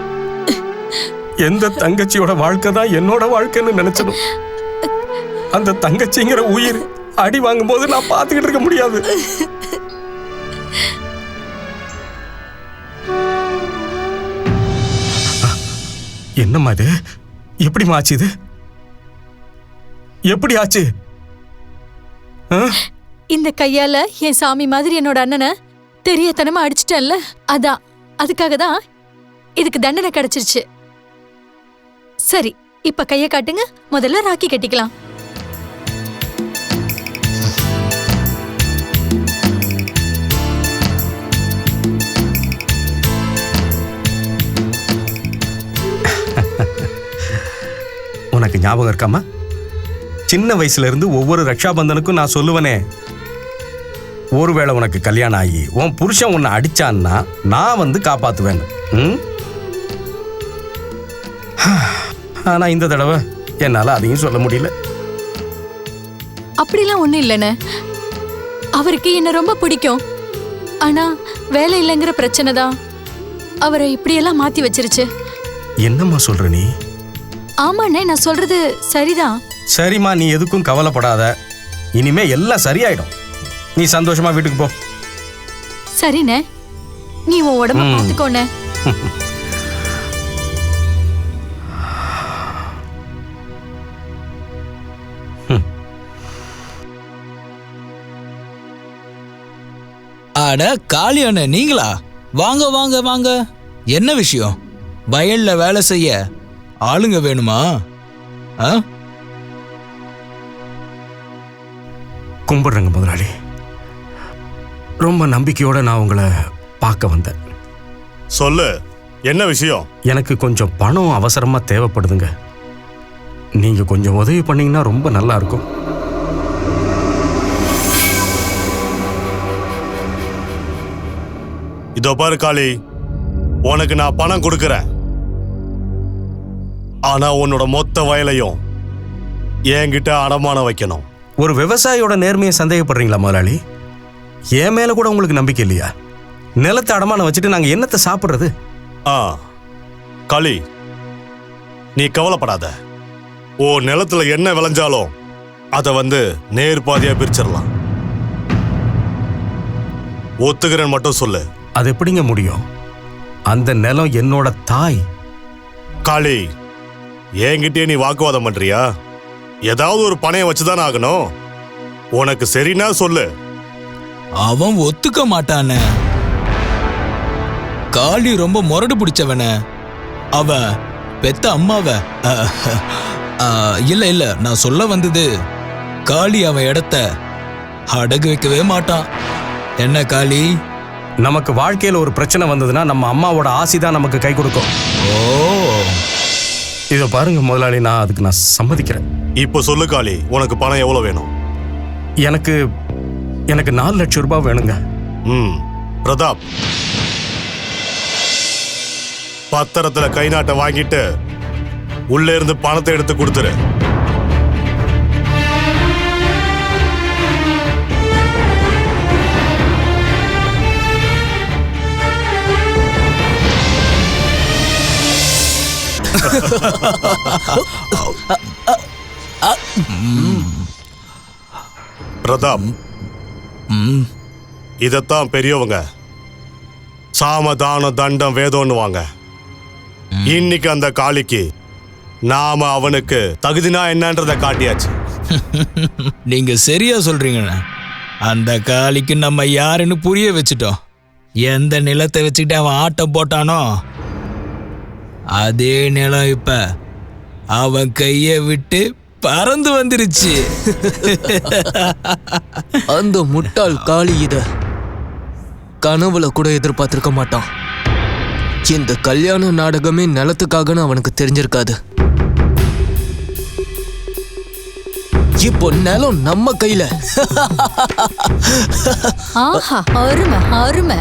எந்த தங்கச்சியோட வாழ்க்கை தான் என்னோட வாழ்க்கைன்னு நினைச்சதும் அந்த தங்கச்சிங்கிற உயிர் அடி வாங்கும் போது நான் பார்த்துக்கிட்டு இருக்க முடியாது. என்னம்மா இது? எப்படிமா ஆச்சு? இது எப்படி ஆச்சு? இந்த கையால என் சாமி மாதிரி என்னோட அண்ணனை தெரியத்தனமா அடிச்சிட்டேன்ல, அதான் அதுக்காக தான் இதுக்கு தண்டனை கிடைச்சிருச்சு. சரி, இப்ப கைய காட்டுங்க. முதல்ல ராக்கி கட்டிக்கலாம். உனக்கு ஞாபகம் இருக்காமா? சின்ன வயசுல இருந்து ஒவ்வொரு ரக்ஷாபந்தனுக்கும் நான் சொல்லுவனே, ஒருவேளை உனக்கு கல்யாணம் ஆகி உன் புருஷன் உன்னை அடிச்சான்னா நான் வந்து காப்பாத்துவேன். ஆனா இந்த தடவை என்னால அதையும் சொல்ல முடியல. அப்படிலாம் ஒண்ணும் இல்லைண்ணே. அவருக்கு என்ன ரொம்ப பிடிக்கும். ஆனா வேலை இல்லைங்கிற பிரச்சனை தான் அவரை இப்படியெல்லாம் மாத்தி வச்சிருச்சு. என்னம்மா சொல்ற நீ? ஆமாண்ணே, நான் சொல்றது சரிதான். சரிம்மா, நீ எதுக்கும் கவலைப்படாத. இனிமே எல்லாம் சரியாயிடும். நீ சந்தோஷமா வீட்டுக்கு போ. சரிண்ணே, நீ உன் உடம்ப பாத்துக்கோண்ணே. அட காளியான நீங்களா? வாங்க வாங்க வாங்க. என்ன விஷயம்? வயல்ல வேலை செய்ய ஆளுங்க வேணுமா? கும்பிடுறேங்க முதலாளி. ரொம்ப நம்பிக்கையோட நான் உங்களை பார்க்க வந்தேன். சொல்லு, என்ன விஷயம்? எனக்கு கொஞ்சம் பணம் அவசரமா தேவைப்படுதுங்க. நீங்க கொஞ்சம் உதவி பண்ணீங்கன்னா ரொம்ப நல்லா இருக்கும். இதோ பாரு காளி, உனக்கு நான் பணம் கொடுக்கறேன். ஆனா உன்னோட மொத்த வயலையும் என்கிட்ட அடமானம் வைக்கணும். ஒரு விவசாயியோட நேர்மையை சந்தேகப்படுறீங்களா முதலாளி? என் மேல கூட உங்களுக்கு நம்பிக்கை இல்லையா? நிலத்தை அடமானம் வச்சுட்டு நாங்க என்னத்தை சாப்பிடுறது? காளி, நீ கவலைப்படாத. ஓ நிலத்துல என்ன விளைஞ்சாலும் அதை நேர் பாதியா பிரிச்சிடலாம். ஒத்துக்கிறேன் மட்டும் சொல்லு. அது எப்படிங்க முடியும்? அந்த நிலம் என்னோட தாய். காளி, என்கிட்டயே நீ வாக்குவாதம் பண்றியா? ஏதாவது ஒரு பணையம் வச்சுதானே ஆகணும். உனக்கு சரின்னா சொல்லு. அவன் ஒத்துக்க மாட்டானே. காளி ரொம்ப முரடு பிடிச்சவன. அவன் பெத்த அம்மாவ இல்ல நான் சொல்ல வந்தது, காளி அவன் இடத்த அடகு வைக்கவே மாட்டான். என்ன காளி? நமக்கு வாழ்க்கையில ஒரு பிரச்சனை வந்ததுன்னா நம்ம அம்மாவோட ஆசி தான் நமக்கு கை கொடுக்கும். ஓ, இதை பாருங்க முதலாளி, நான் சம்மதிக்கிறேன். இப்போ சொல்லு காளி, உனக்கு பணம் எவ்வளவு வேணும்? எனக்கு 4 லட்சம் ரூபாய் வேணுங்க. பிரதாப், பத்திரத்துல கை நாட்டை வாங்கிட்டு உள்ள இருந்து பணத்தை எடுத்து கொடுத்துரு. பிரதாப், இதத்தான் பெரியவங்க சாமதான தண்டம் வேதம்னுவாங்க. இன்னைக்கு அந்த காளிக்கு நாம அவனுக்கு தகுதினா என்னன்றத காட்டியாச்சு. நீங்க சரியா சொல்றீங்க. அந்த காளிக்கு நம்ம யாருன்னு புரிய வச்சுட்டோம். எந்த நிலத்தை வச்சுக்கிட்டு அவன் ஆட்டம் போட்டானோ அதே நிலம் இப்ப அவன் கைய விட்டு பறந்து வந்துருச்சு. அந்த முட்டாள் காளி இத கனவுல கூட எதிர்பார்த்திருக்க மாட்டான். இந்த கல்யாண நாடகமே நிலத்துக்காகன்னு அவனுக்கு தெரிஞ்சிருக்காது. இப்போ நிலம் நம்ம கையில. ஆஹா, அருமை அருமை.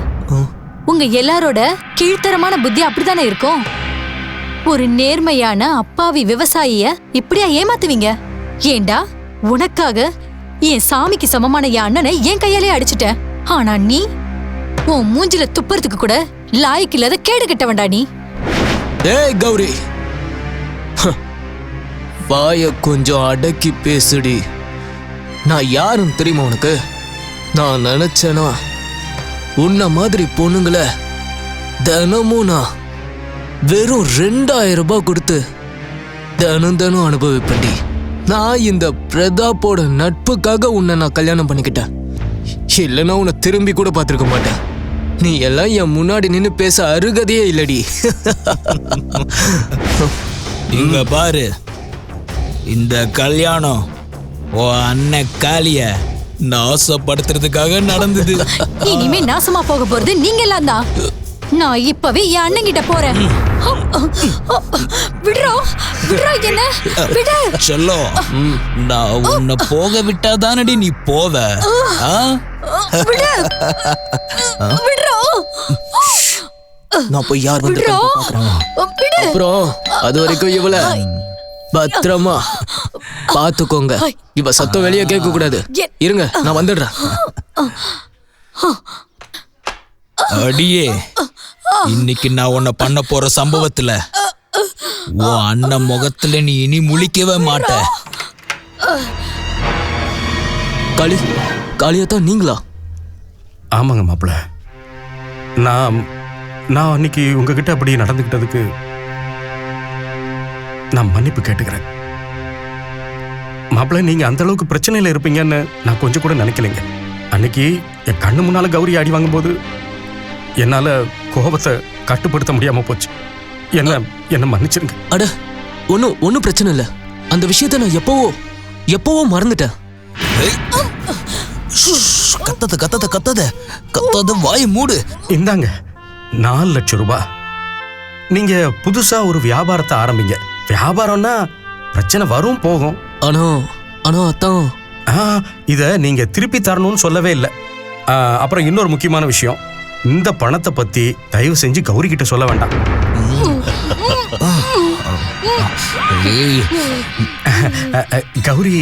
உங்க எல்லாரோட கீழ்த்தரமான புத்தி அப்படித்தானே இருக்கும். ஒரு நேர்மையான அப்பாவி விவசாயிய இப்படியா ஏமாத்துவீங்க? ஏண்டா, உனக்காக என் சாமிக்கு சமமான என் அண்ணனை என் கையாலே அடிச்சுட்டேன். ஆனா நீ உன் மூஞ்சில துப்புறதுக்கு கூட லாய்க்கு இல்லாத கேடு கிட்ட வேண்டா நீ. ஏய் கௌரி, வாய கொஞ்சம் அடக்கி பேசுடி. நான் யாருன்னு தெரியுமா உனக்கு? நான் நினைச்சேனா உன்ன மாதிரி பொண்ணுங்களை தினமும் நான் வெறும் 2000 ரூபாய் கொடுத்து தினம் அனுபவிப்பேன்டி. நான் இந்த பிரதாப்போட நட்புக்காக உன்னை நான் கல்யாணம் பண்ணிக்கிட்டேன். இல்லைன்னா உன்னை திரும்பி கூட பார்த்துருக்க மாட்டேன். நீ எல்லாம் என் முன்னாடி நின்று பேச அருகதையே இல்லடி. இங்க பாரு, இந்த கல்யாணம் ஓ அண்ணன் காளிய நாசப்படுத்துறதுக்காக நடந்தது. இனிமே நாசமா போக போறது நீங்க எல்லாம் தான். நான் இப்பவே என் அண்ணன் கிட்ட போறேன். விடுறோம், என்ன விடு. சொல்லோ, நான் உன்னை போக விட்டாதானடி நீ போவ. நான் போய் யார் வந்து அப்புறம் அது வரைக்கும் இவள பத்திரமா பாத்துக்கோங்க. இவ சத்தம் வெளியே கேட்க கூடாது. இருங்க, நான் வந்துடுறேன். அடியே, இன்னைக்கு நான் உன்னை பண்ண போற சம்பவத்துல உன் அண்ணன் முகத்துல நீ இனி முழிக்கவே மாட்ட. காளியாத்தான் நீங்களா? ஆமாங்க மாப்பிள்ள. நான் அன்னைக்கு உங்ககிட்ட அப்படி நடந்துக்கிட்டதுக்கு நான் மன்னிப்பு கேட்டுக்கிறேன் மாப்பிள்ள. நீங்க அந்த அளவுக்கு பிரச்சனையில இருப்பீங்கன்னு நான் கொஞ்சம் கூட நினைக்கலைங்க. அன்னைக்கு என் கண்ணு முன்னால கௌரி அடி வாங்கும்போது என்னால கோபத்தை கட்டுப்படுத்த முடியாம போச்சு. என்ன மன்னிச்சிருங்க. அட, ஒன்னும் பிரச்சனை இல்ல. அந்த விஷயத்தை நான் எப்பவோ மறந்துட்டேன். கத்தாத வாய் மூடு. இந்தாங்க 4 லட்சம் ரூபாய். நீங்க புதுசா ஒரு வியாபாரத்தை ஆரம்பிங்க. வியாபாரம்னா பிரச்சனை வரும் போகும். ஆனா அத்தான், இத நீங்க திருப்பி தரணும்னு சொல்லவே இல்லை. அப்புறம் இன்னொரு முக்கியமான விஷயம், இந்த பணத்தை பத்தி தயவு செஞ்சு கௌரி கிட்ட சொல்ல வேண்டாம். கௌரி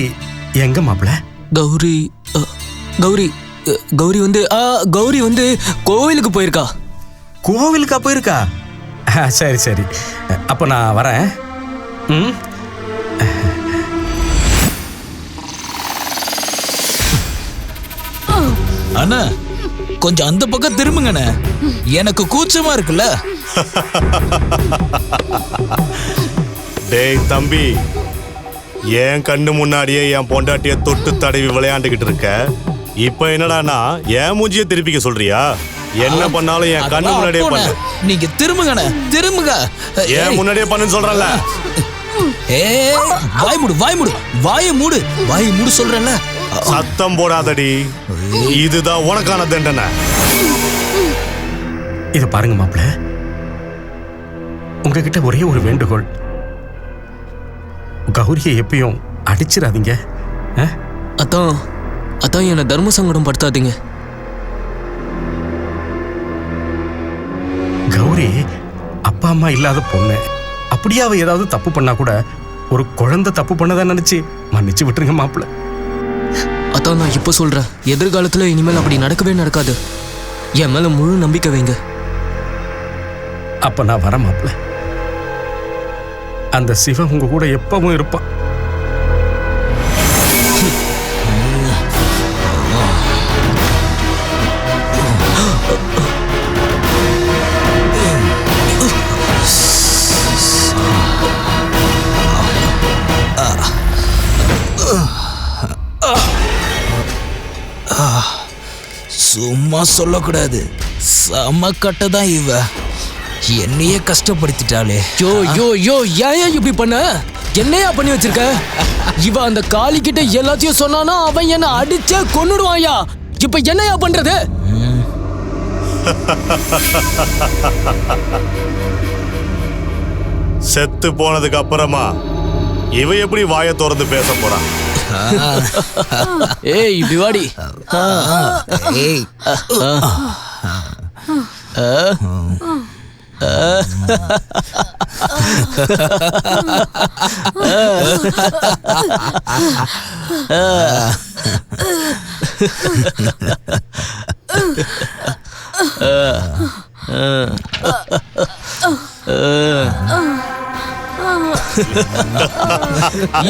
எங்க மாப்பிள? கௌரி கௌரி கௌரி வந்து கௌரி வந்து கோவிலுக்கு போயிருக்கா. கோவிலுக்கா போயிருக்கா? சரி சரி, அப்ப நான் வரேன். அண்ணா கொஞ்சம் அந்த பக்கம் திரும்புங்கண்ணே, எனக்கு கூச்சமா இருக்குல்ல. டேய் தம்பி, என் கண்ணு முன்னாடியே என் பொண்டாட்டிய தொட்டு தடவி விளையாண்டுகிட்டு இருக்க. இப்ப என்னடானா என் மூஞ்சிய திருப்பிக்க சொல்றியா? என்ன பண்ணாலும் என் கண்ணு முன்னாடியே பண்ணு. நீங்க திரும்புங்கண்ணே, திரும்புங்க. என் முன்னாடியே பண்ணுன்னு சொல்றல. வாய் மூடு, வாய் மூடு, வாயை மூடு, வாயை மூடு சொல்றேன்ல. சத்தம் போடாதடி, இதுதான் உனக்கான தண்டனை. இத பாருங்க மாப்பிள, உங்ககிட்ட ஒரே ஒரு வேண்டுகோள், கௌரியை எப்பயும் அடிச்சிடாதீங்க. அதான் அதான் என்ன தர்ம சங்கடம் படுத்தாதீங்க. கௌரி அப்பா அம்மா இல்லாத பொண்ணு. அப்படியே அவ ஏதாவது தப்பு பண்ணா கூட ஒரு குழந்தை தப்பு பண்ணதான் நினைச்சு மன்னிச்சு விட்டுருங்க மாப்பிள. அதான் நான் இப்ப சொல்றேன், எதிர்காலத்துல இனிமேல் அப்படி நடக்கவே நடக்காது. என் மேல முழு நம்பிக்கை வைங்க. அப்ப நான் வரேன் மாப்பிள. அந்த சிவன் உங்க கூட எப்பவும் இருப்பான். சும்மா சொல்லக்கூடாது, செம கட்டதான் இவ, என்னையே கஷ்டப்படுத்திட்டாளே. யோ யோ யோ, ஏன் இப்படி பண்ண? என்னையா பண்ணி வச்சிருக்க? இவ அந்த காளி கிட்ட எல்லாத்தையும் சொன்னானா அவன் என்ன அடிச்சே கொன்னுடுவாயா. இப்ப என்னையா பண்றது? செத்து போனதுக்கு அப்புறமா இவ எப்படி வாயை திறந்து பேச போறான்? ஏய் இப்படி வாடி. ஏய்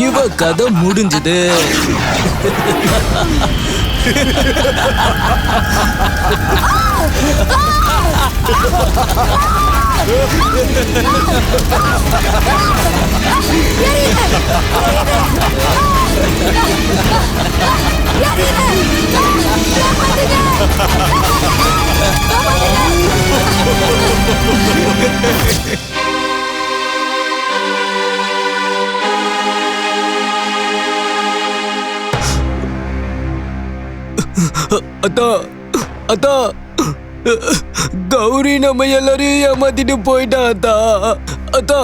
இவ கதை முடிஞ்சது. அத்தா அத்தா, கௌரி நம்ம எல்லாரையும் ஏமாத்திட்டு போயிட்டா அத்தா. அத்தா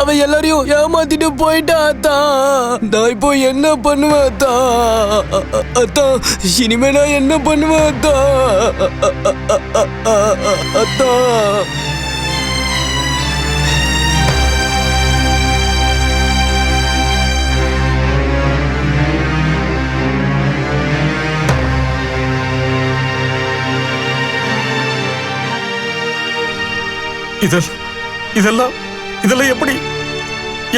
அவ எல்லாரையும் ஏமாத்திட்டு போயிட்டா அத்தா. நான் இப்போ என்ன பண்ணுவேன் அத்தா? அத்தா இனிமே நான் என்ன பண்ணுவேன் அத்தா? அத்தா இதெல்லாம் எப்படி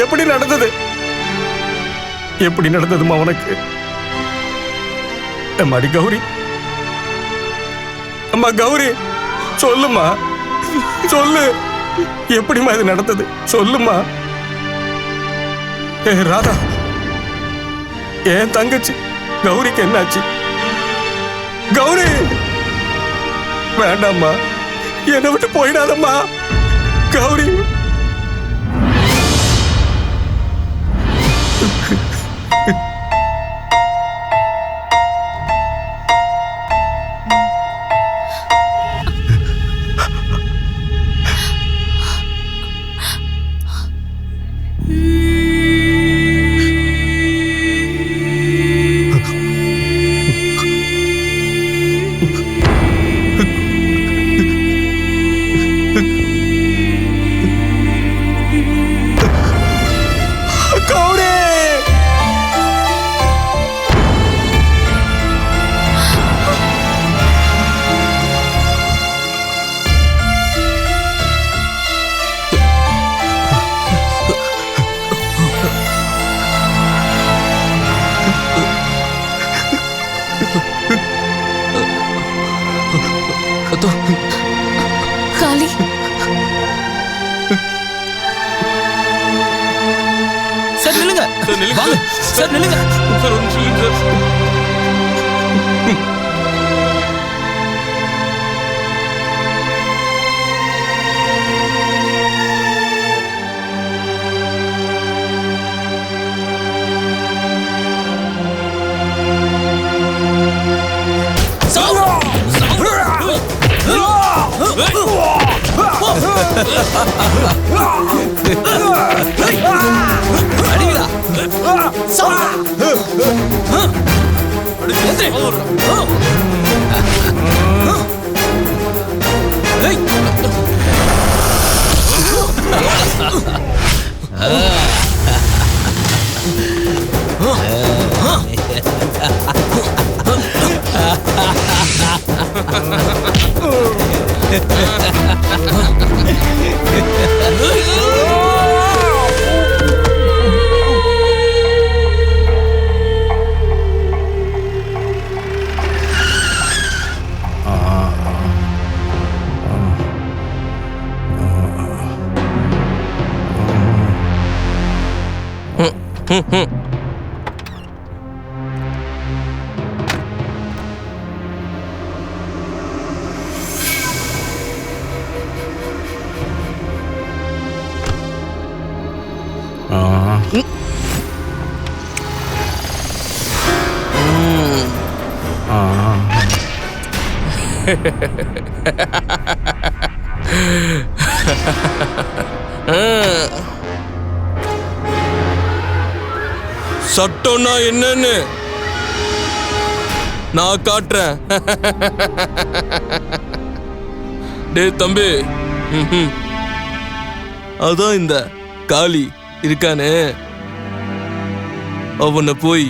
எப்படி நடந்தது? எப்படி நடந்ததுமா உனக்கு? அம்மாடி கௌரி, அம்மா கௌரி, சொல்லுமா, சொல்லு, எப்படிமா இது நடந்தது? சொல்லுமா. ஏ ராதா, என் தங்கச்சி கௌரிக்கு என்னாச்சு? கௌரி வேண்டாம்மா, என்னை விட்டு போயிடாதம்மா கௌரி. சார் நில்லுங்க சார் ஒரு நிமிஷம் இருங்க சார். சட்டம்னா என்னன்னு நான் காட்டுறேன். டேய் தம்பி, அதான் இந்த காளி இருக்கானே, அவனை போய்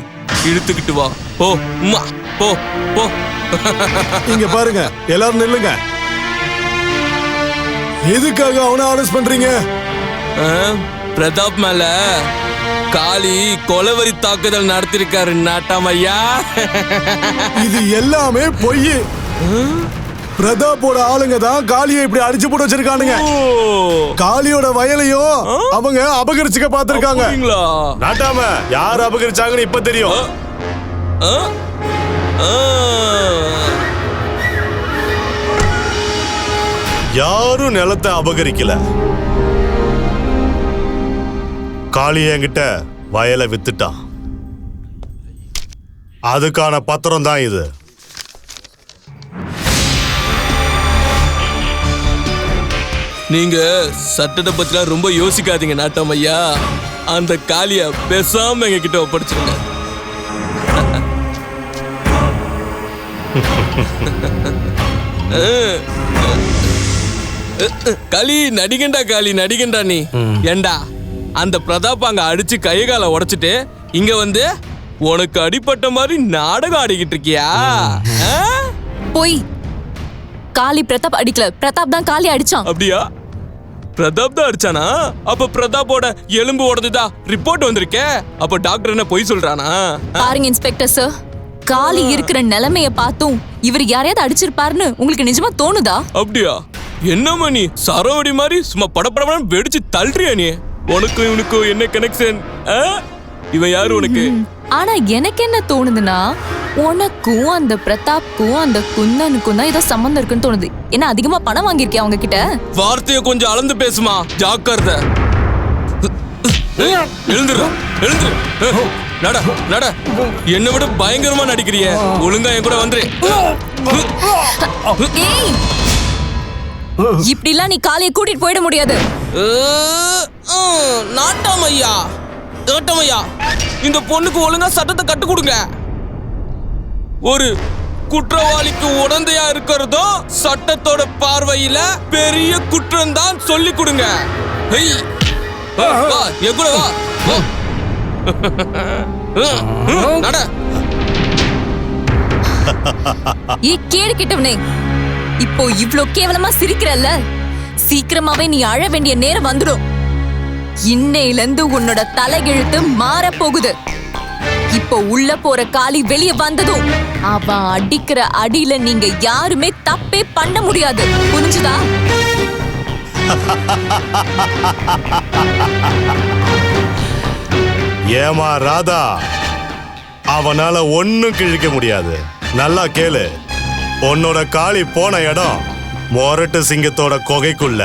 இழுத்துக்கிட்டு வா. போ உம்மா, போ போ. இங்க பாருங்க, எல்லாரும் நில்லுங்க. எதுக்காக அவனை அரெஸ்ட் பண்றீங்க? பிரதாப் மேல காளி கொலவரி தாக்குதல் நடத்திருக்காரு நாட்டாம் ஐயா. இது எல்லாமே பொய். பிரதாப்போட ஆளுங்க தான் காளியை இப்படி அடிச்சு போட்டு வச்சிருக்கானுங்க. காளியோட வயலையும் அவங்க அபகரிச்சுக்க பாத்திருக்காங்க. நாட்டாம யார் அபகரிச்சாங்கன்னு இப்ப தெரியும். யாரும் நிலத்தை அபகரிக்கல. காளி என்கிட்ட வயலை வித்துட்டான். அதுக்கான பத்திரம் தான் இது. நீங்க சட்டத்தை பத்திலாம் ரொம்ப யோசிக்காதீங்க நாட்டம் ஐயா. அந்த காளிய பேசாம எங்க கிட்ட ஒப்படைச்சிருங்க. காளி நடிகண்டா, காளி நடிகண்டா. நீ ஏண்டா அந்த பிரதாப் அங்க அடிச்சு கைகால உடைச்சிட்டு இங்க வந்து உனக்கு அடிப்பட்ட மாதிரி நாடகம் ஆடிக்கிட்டு இருக்கியா? போய் காளி பிரதாப் அடிக்கல, பிரதாப் தான் காளி அடிச்சான். அப்படியா? பிரதாப் தான் அடிச்சானா? அப்ப பிரதாப்போட எலும்பு உடைஞ்சுதா ரிப்போர்ட் வந்திருக்கே. அப்ப டாக்டர் என்ன பொய் சொல்றானா? பாருங்க இன்ஸ்பெக்டர் சார், காளி இருக்கிற நிலைமைய பார்த்தும் இவர் யாரையாவது அடிச்சிருப்பாருன்னு உங்களுக்கு நிஜமா தோணுதா? அப்படியா? என்னம்மா நீ சரவடி மாதிரி சும்மா படப்படப்படம் வெடிச்சு தள்ளுறியா நீ? உனக்கும் இவனுக்கும் என்ன கனெக்ஷன்? இவன் யாரு உனக்கு? ஆனா எனக்கு என்ன தோணுதுன்னா, உனக்கும் அந்த பிரதாப்க்கும் அந்த குந்தனுக்கும் தான் ஏதோ சம்பந்தம் இருக்குன்னு தோணுது. என்ன அதிகமா பணம் வாங்கியிருக்கியா அவங்க கிட்ட? வார்த்தைய கொஞ்சம் அளந்து பேசுமா, ஜாக்கிரதை. எழுந்துரு எழுந்துரு, நட நட. என்னை விட பயங்கரமா நடிக்கிறிய. ஒழுங்கா என் கூட வந்துரு. இப்படிலாம் நீ காளியை கூட்டிட்டு போயிட முடியாது. நாட்டாமையா, நாட்டாமையா, இந்த பொண்ணுக்கு ஒழுங்கா சட்டத்தை கட்டு கொடுங்க. ஒரு குற்றவாளிக்கு உடந்தையா இருக்கிறதோ சட்டத்தோட பார்வையில பெரிய குற்றம் தான் சொல்லி கொடுங்க. வா என் கூட வா. நட. கேடு கிட்டவனே, இப்போ இவ்ளோ கேவலமா சிரிக்கிறல்ல, சீக்கிரமாவே நீ அழ வேண்டிய நேரம் வந்துடும். இன்னையில இருந்து உன்னோட தலையெழுத்து மாற போகுது. இப்போ உள்ள போற காளி வெளியே வந்ததும் அவன் அடிக்கிற அடியில நீங்க யாருமே தப்பே பண்ண முடியாது. புரிஞ்சுதா? ஏமா ராதா, அவனால ஒண்ணும் கிழிக்க முடியாது. நல்லா கேளு, உன்னோட காளி போன இடம் மொரட்டு சிங்கத்தோட கொகைக்குள்ள.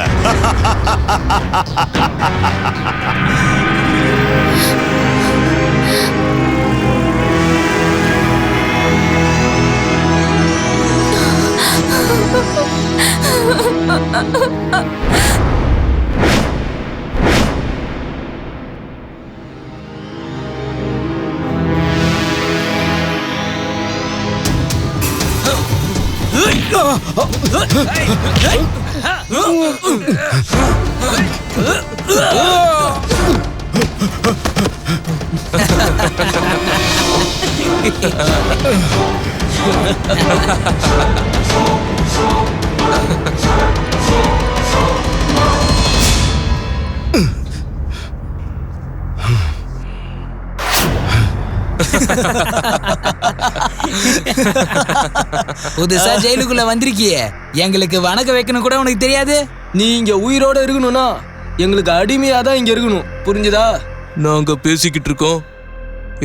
புதுசா ஜெயிலுக்குள்ள வந்திருக்கியே, எங்களுக்கு வணக்கம் வைக்கணும் கூட உனக்கு தெரியாது. நீ இங்க உயிரோட இருக்கணும்னா எங்களுக்கு அடிமையா தான் இங்க இருக்கணும், புரிஞ்சுதா? நாங்க பேசிக்கிட்டு இருக்கோம்,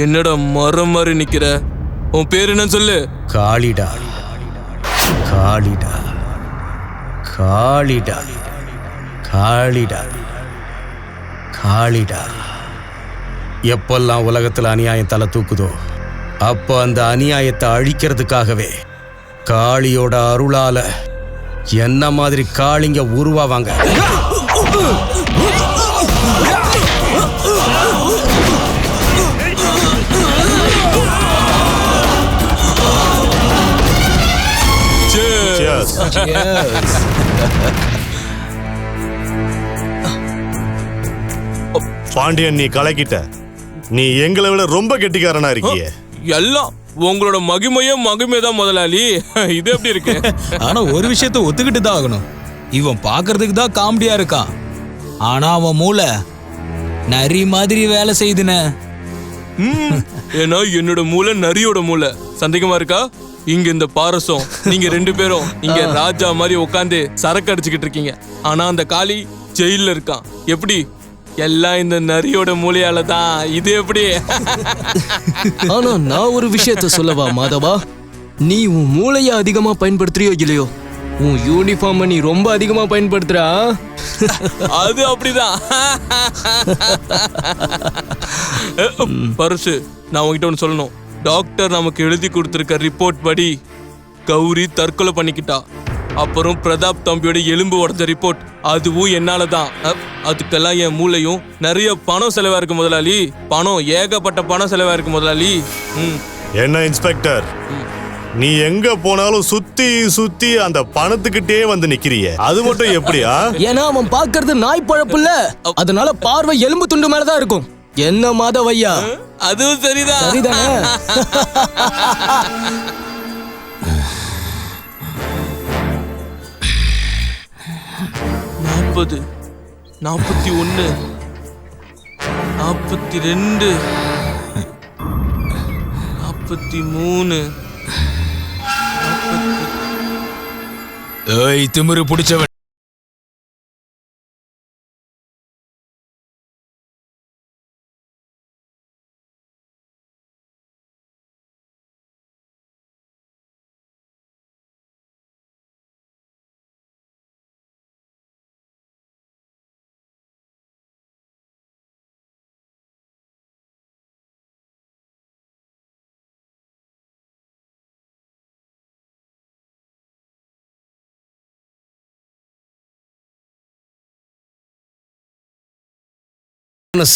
என்னடா மரம் மாதிரி நிக்கிற? உன் பேர் என்ன சொல்லு? காளிடா, காளிடா, காளிடா, காளிடா, காளிடா. எப்பெல்லாம் உலகத்துல அநியாயம் தலை தூக்குதோ அப்போ அந்த அநியாயத்தை அழிக்கிறதுக்காகவே காளியோட அருளால என்ன மாதிரி காளிங்க உருவாவாங்க. பாண்டியன், நீ கலக்கிட்ட. நீ எங்களை விட ரொம்ப கெட்டிக்காரனா இருக்கியே. எல்லாம் உங்களோட மகிமை தான் முதலாளி. இது எப்படி இருக்கு? ஆனா ஒரு விஷயத்த ஒத்துக்கிட்டு தான் ஆகணும். இவன் பாக்குறதுக்கு தான் காமெடியா இருக்கான், ஆனா அவன் மூளை நரி மாதிரி வேலை செய்துன. ஏன்னா என்னோட மூளை நரியோட மூளை. சந்தேகமா இருக்கா? இங்க இந்த பாரசம், நீங்க 2 பேரும் இங்க ராஜா மாதிரி உட்காந்து சரக்கு அடிச்சுக்கிட்டு இருக்கீங்க. ஆனா அந்த காளி ஜெயில இருக்கான். எப்படி? எல்லாம் இந்த நரியோட மூளையால தான். இது எப்படி? ஆனா நான் ஒரு விஷயத்த சொல்லவா மாதவா? நீ உன் மூளைய அதிகமா பயன்படுத்துறியோ இல்லையோ, உன் யூனிஃபார்ம் நீ ரொம்ப அதிகமா பயன்படுத்துற. அது அப்படிதான். பரசு, நான் உங்ககிட்ட ஒன்று சொல்லணும். டாக்டர் நமக்கு எழுதி கொடுத்திருக்க ரிப்போர்ட் படி கௌரி தற்கொலை பண்ணிக்கிட்டா. அப்புறம் பிரதாப் தம்பியோட எலும்பு உடஞ்ச ரிப்போர்ட், அதுவும் என்னால தான். அதுக்கெல்லாம் என் மூளையும் நிறைய பணம் செலவா இருக்கு முதலாளி. பணம், ஏகப்பட்ட பணம் செலவா இருக்கு முதலாளி. என்ன இன்ஸ்பெக்டர், நீ எங்க போனாலும் சுத்தி சுத்தி அந்த பணத்துக்கிட்டே வந்து நிக்கிறிய, அது மட்டும் எப்படியா? ஏன்னா அவன் பாக்குறது நாய் பழப்பு இல்ல, அதனால பார்வை எலும்பு துண்டு மேலதான் இருக்கும். என்ன மாதவையா? அதுவும் சரிதான். சரிதானே? 40, 41, 42, 43. ஏய் திமிரு பிடிச்சவன்,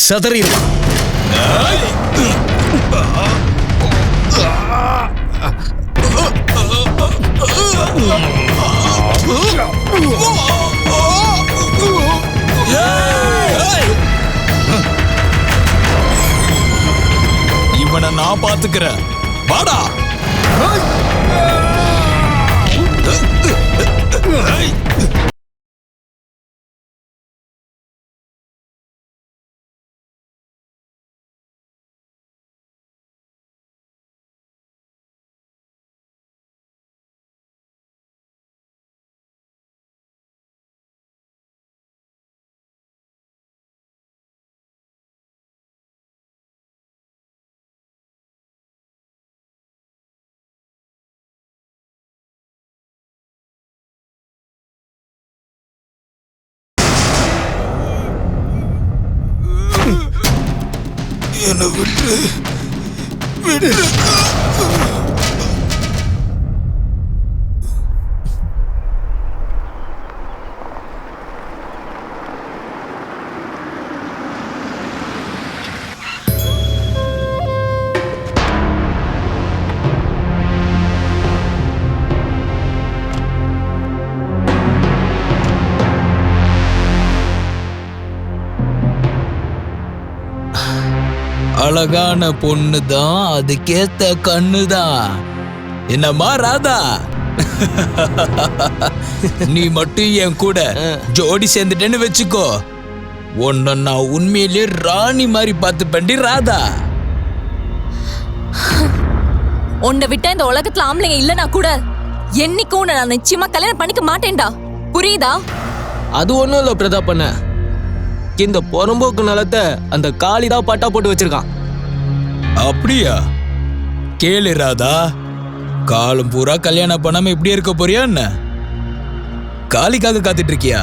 சதறி இவனை நான் பாத்துக்கிறேன். வாடா. அவனை விட்டு விடு. அழகான பொண்ணுதான், அதுக்கேத்த கண்ணுதான். என்னம்மா ராதா, நீ மட்டும் என் கூட ஜோடி சேர்ந்துட்டேன்னு வச்சுக்கோ, உன்னை நான் உண்மையிலே ராணி மாதிரி பார்த்து பண்ணி ராதா. உன்னை விட்டா இந்த உலகத்துல ஆம்பளைங்க இல்லனா கூட என்னைக்கும் உன்னை நான் நிச்சயமா கல்யாணம் பண்ணிக்க மாட்டேன்டா, புரியுதா? அது ஒண்ணும் இல்ல பிரதாப் பண்ண, இந்த புறம்போக்கு நிலத்தை அந்த காளிதான் பட்டா போட்டு வச்சிருக்கான். அப்படியா? கேளு ராதா, காலம் பூரா கல்யாணம் பண்ணாம இப்படி இருக்க போறியா என்ன? காளிக்காக காத்துட்டு இருக்கியா?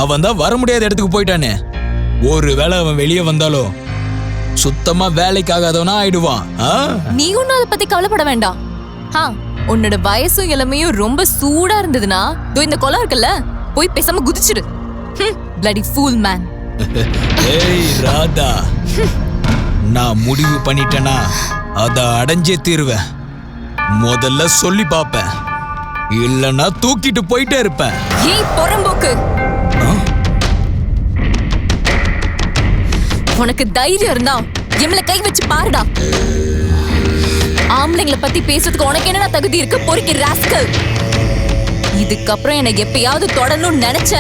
அவன் தான் வர முடியாத இடத்துக்கு போயிட்டானே. ஒருவேளை அவன் வெளியே வந்தாலும் சுத்தமா வேலைக்காகாதவனா ஆயிடுவான். நீ ஒன்னும் அதை பத்தி கவலைப்பட வேண்டாம். உன்னோட வயசும் இளமையும் ரொம்ப சூடா இருந்ததுன்னா இந்த குளம் இருக்குல்ல, போய் பேசாம குதிச்சிடு. bloody fool man. ஏய் ராதா, நான் முடிவு பண்ணிட்டேனா அத அடைஞ்சே தீருவேன். முதல்ல சொல்லி பாப்பேன், இல்லன்னா தூக்கிட்டு போயிட்டே இருப்பேன். ஏய் புறம்போக்கு, உனக்கு தைரியம் இருந்தா எம்ல கை வச்சு பாருடா. ஆம்பளைங்களை பத்தி பேசுறதுக்கு உனக்கு என்ன தகுதி இருக்கு பொறுக்கி ராஸ்கல்? இதுக்கப்புறம் என்னை எப்பயாவது தொடணும்னு நினைச்ச,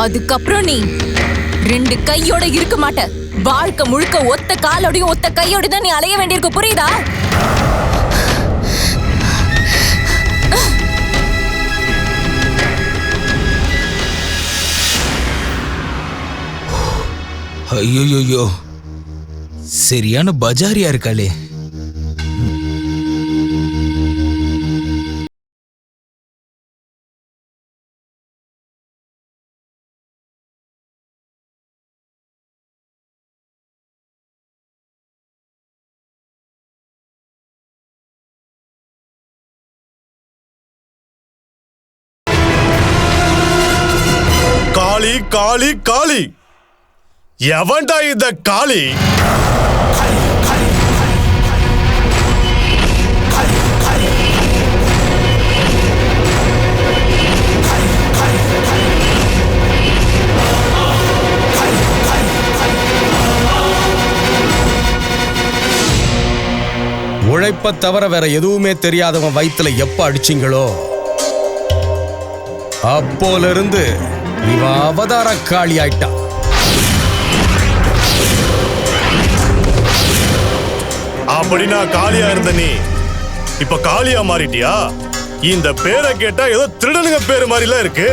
அதுக்கப்புறம் நீ 2 கையோட இருக்க மாட்ட. வாழ்க்கை முழுக்க ஒத்த காலோடையும் ஒத்த கையோட தான் நீ அலைய வேண்டியிருக்க, புரியுதா? ஐயோ, சரியான பஜாரியா இருக்காளே. காளி காளி காளி, எவன்டா இந்த காளி? உழைப்ப தவிர வேற எதுவுமே தெரியாதவன் வயித்துல எப்ப அடிச்சிங்களோ அப்போல இருந்து இவன் அவதார காளி ஆயிட்டான். அப்படின்னா காளியா இருந்த நீ இப்ப காளியா மாறிட்டியா? இந்த பேரை கேட்டா ஏதோ திருடனுங்க பேரு மாதிரிலாம் இருக்கு.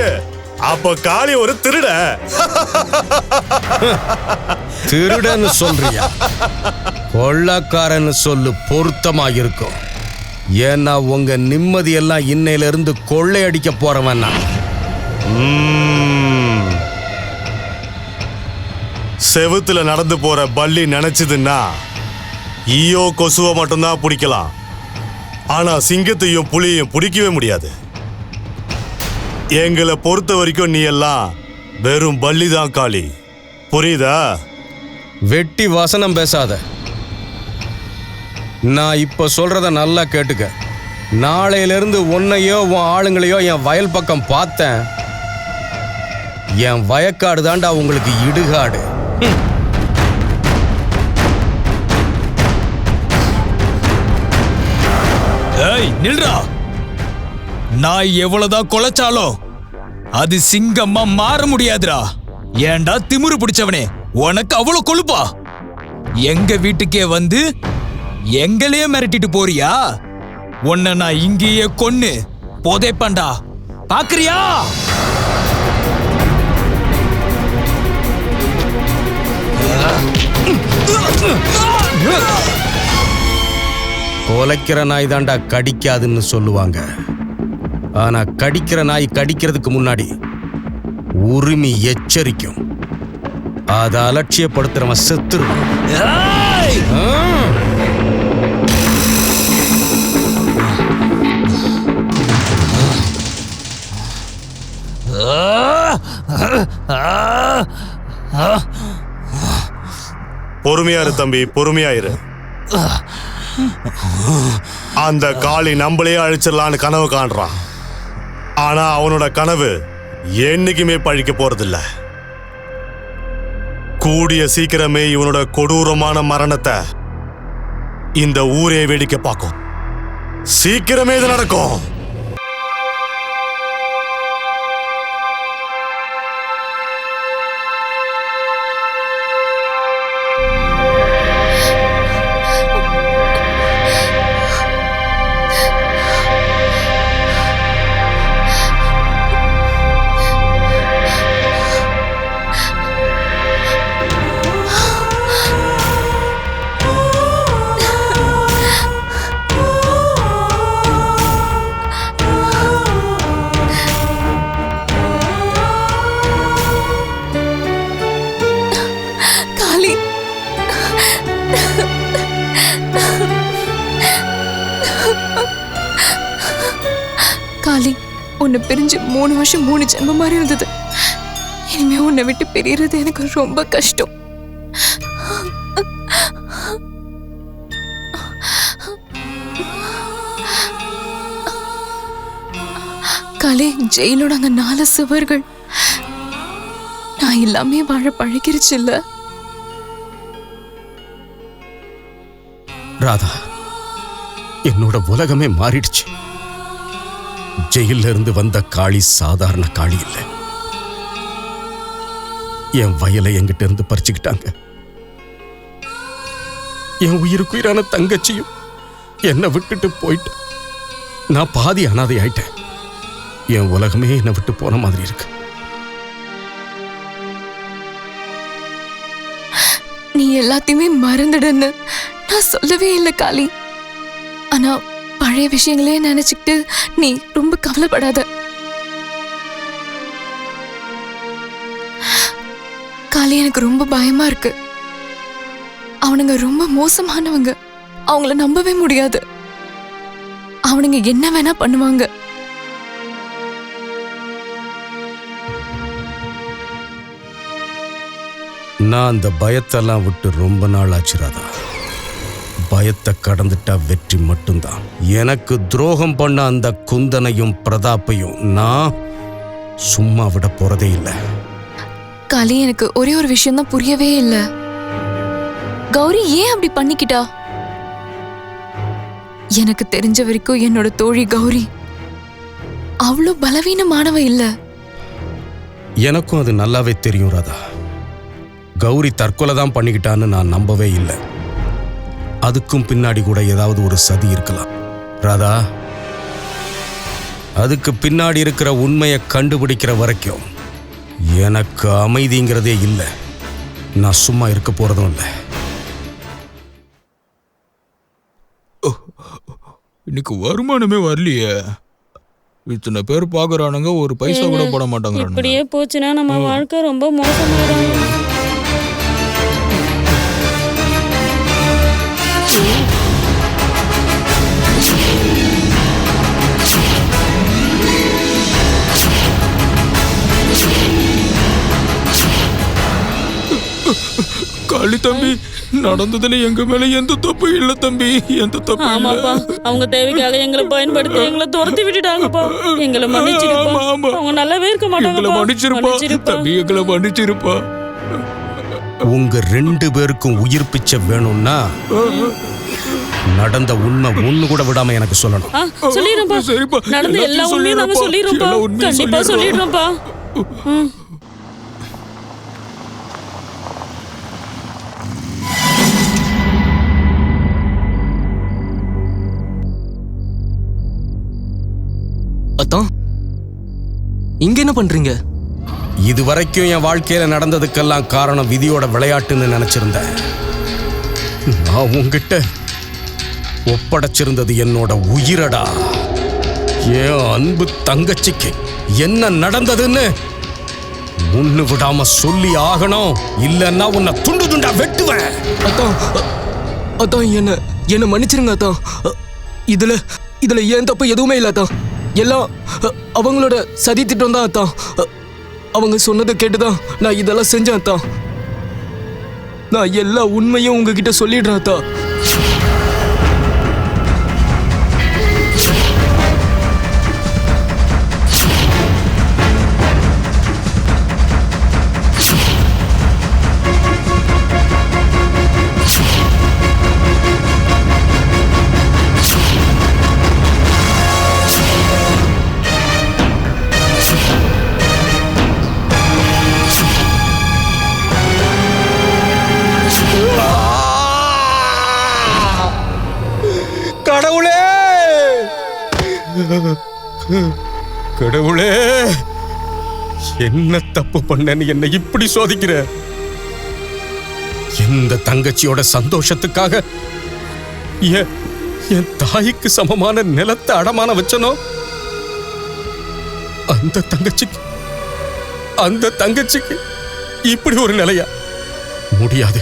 அப்ப காளி ஒரு திருட. திருடன்னு சொல்றியா? கொள்ளக்காரன்னு சொல்லு, பொருத்தமா இருக்கும். ஏன்னா உங்க நிம்மதி எல்லாம் இன்னையில இருந்து கொள்ளையடிக்க போறவன் நான். செவுத்துல நடந்து போற பள்ளி நினைச்சதுன்னா ஈயோ கொசுவ மட்டும்தான் பிடிக்கலாம். ஆனா சிங்கத்தையும் புலியையும் பிடிக்கவே முடியாது. எங்களை பொறுத்த வரைக்கும் நீ எல்லாம் வெறும் பள்ளி தான் காளி, புரியுதா? வெட்டி வசனம் பேசாத. நான் இப்ப சொல்றத நல்லா கேட்டுக்க. நாளையிலிருந்து உன்னையோ உன் ஆளுங்களையோ என் வயல் பக்கம் பார்த்தேன், என் வயக்காடு தாண்டா உங்களுக்கு இடுகாடு. ஏய் நில்றா, நான் எவ்வளவுதான் கொலைச்சாலும் அது சிங்கம்மா மாற முடியாதுடா. ஏண்டா திமிரு பிடிச்சவனே, உனக்கு அவ்வளவு கொழுப்பா? எங்க வீட்டுக்கே வந்து எங்களையே மிரட்டிட்டு போறியா? உன்னை நான் இங்கேயே கொன்னு புதைப்பேன்டா, பாக்குறியா? கொலைக்கிற நாய் தாண்டா கடிக்காதுன்னு சொல்லுவாங்க. ஆனா கடிக்கிற நாய் கடிக்கிறதுக்கு முன்னாடி உரிமை எச்சரிக்கும். அதை அலட்சியப்படுத்துறவன் செத்துருவான். பொறுமையாரு தம்பி, பொறுமையாயிரு. அந்த காளி நம்மளையே அழிச்சிடலான்னு கனவு காண்றான். ஆனா அவனோட கனவு என்னைக்குமே பழிக்க போறதில்ல. கூடிய சீக்கிரமே இவனோட கொடூரமான மரணத்தை இந்த ஊரே வேடிக்கை பார்க்கும். சீக்கிரமே இது நடக்கும். காளி, உன்னை பிரிஞ்சு 3 வருஷம் 3 ஜென்மம் மாதிரி இருந்தது. இனிமே உன்னை விட்டு பிரியறது எனக்கு ரொம்ப கஷ்டம். காளி, ஜெயிலோட அந்த 4 சுவர்கள் நான் எல்லாமே வாழ பழகிருச்சு இல்ல? ராதா, என்னோட உலகமே மாறிடுச்சு. ஜெயில இருந்து வந்த காளி சாதாரண காளி இல்லை. என் வயலை என்கிட்ட இருந்து பறிச்சுக்கிட்டாங்க. என் உயிருக்குயிரான தங்கச்சியும் என்னை விட்டுட்டு போயிட்ட. நான் பாதி அனாதை ஆயிட்டேன். என் உலகமே என்னை விட்டு போன மாதிரி இருக்கு. நீ எல்லாத்தையுமே மறந்துடுன்னு நான் சொல்லவே இல்லை காளி. ஆனா பழைய விஷயங்களே நினைச்சுக்கிட்டு நீ ரொம்ப கவலைப்படாத. காளி, எனக்கு ரொம்ப பயமா இருக்கு. அவனுங்க ரொம்ப மோசமானவங்க. அவங்கள நம்பவே முடியாது. அவனுங்க என்ன வேணா பண்ணுவாங்க. நான் அந்த பயத்தெல்லாம் விட்டு ரொம்ப நாள் ஆச்சு ராதா. பயத்தை கடந்துட்டா வெற்றி மட்டும்தான். எனக்கு துரோகம் பண்ண அந்த குந்தனையும் பிரதாப்பையும் நான் சும்மா விட போறதே இல்லை. காளி, எனக்கு ஒரே ஒரு விஷயம் தான் புரியவே இல்லை. கௌரி ஏன் அப்படி பண்ணிக்கிட்டா? எனக்கு தெரிஞ்ச வரைக்கும் என்னோட தோழி கௌரி அவ்வளோ பலவீனமானவ இல்ல. எனக்கும் அது நல்லாவே தெரியும் ராதா. கௌரி தற்கொலை தான் பண்ணிக்கிட்டான்னு நான் நம்பவே இல்லை. அதுக்கும் பின்னாடி கூட ஏதாவது ஒரு சதி இருக்கலாம் ராதா. அதுக்கு பின்னாடி இருக்கிற உண்மையை கண்டுபிடிக்கிற வரைக்கும் எனக்கு அமைதிங்கிறதே இல்லை. நான் சும்மா இருக்க போறதும் இல்லை. இன்னைக்கு வருமானமே வரலையே. இத்தனை பேர் பாக்குறானுங்க, ஒரு பைசா கூட போட மாட்டாங்க. இப்படியே போச்சுன்னா நம்ம வாழ்க்கை ரொம்ப மோசமாயிடும். காளி தம்பி, நடந்ததுல எங்க மேல எந்த தப்பு இல்ல தம்பி, எந்த தப்பு இல்ல. ஆமாப்பா, அவங்க தேவைக்காக எங்களை பயன்படுத்தி எங்களை துரத்தி விட்டுட்டாங்கப்பா. எங்களை மன்னிச்சிருப்பா. அவங்க நல்லாவே இருக்க மாட்டாங்க. மன்னிச்சிருப்பா தம்பி, எங்களை மன்னிச்சிருப்பா. உங்க 2 பேருக்கும் உயிர் பிச்சை வேணும்னா நடந்த உண்மை ஒண்ணு கூட விடாம எனக்கு சொல்லணும். சொல்லிடுறோம்ப்பா. நடந்த எல்லா உண்மையும் நாங்க சொல்லிடுறோம்ப்பா. கண்டிப்பா சொல்லிடுறோம்ப்பா. அத்தான், இங்க என்ன பண்றீங்க? இது வரைக்கும் என் வாழ்க்கையில நடந்ததுக்கெல்லாம் காரணம் விதியோட விளையாட்டுன்னு நினைச்சிருந்தேன். நான் உங்ககிட்ட ஒப்படைச்சிருந்தது என்னோட உயிரடா. என் அன்பு தங்கச்சிக்கு என்ன நடந்ததுன்னு ஒண்ணு விடாம சொல்லி ஆகணும், இல்லன்னா உன்னை துண்டு துண்டா வெட்டுவேன். அத்தான் அத்தான் என்ன மன்னிச்சிருங்க அத்தான். இதுல ஏன் தப்பு எதுவுமே இல்லை அத்தான். எல்லாம் அவங்களோட சதி திட்டம் தான் அத்தான். அவங்க சொன்னதை கேட்டுதான் நான் இதெல்லாம் செஞ்சேன் அத்தான். நான் எல்லா உண்மையும் உங்ககிட்ட சொல்லிடுறேன் அத்தான். கடவுளே, கடவுளே, என்ன தப்பு பண்ணேன்னு என்னை இப்படி சோதிக்கிற? எந்த தங்கச்சியோட சந்தோஷத்துக்காக என் தாய்க்கு சமமான நிலத்தை அடமான வச்சனோ அந்த தங்கச்சிக்கு இப்படி ஒரு நிலையா? முடியாது.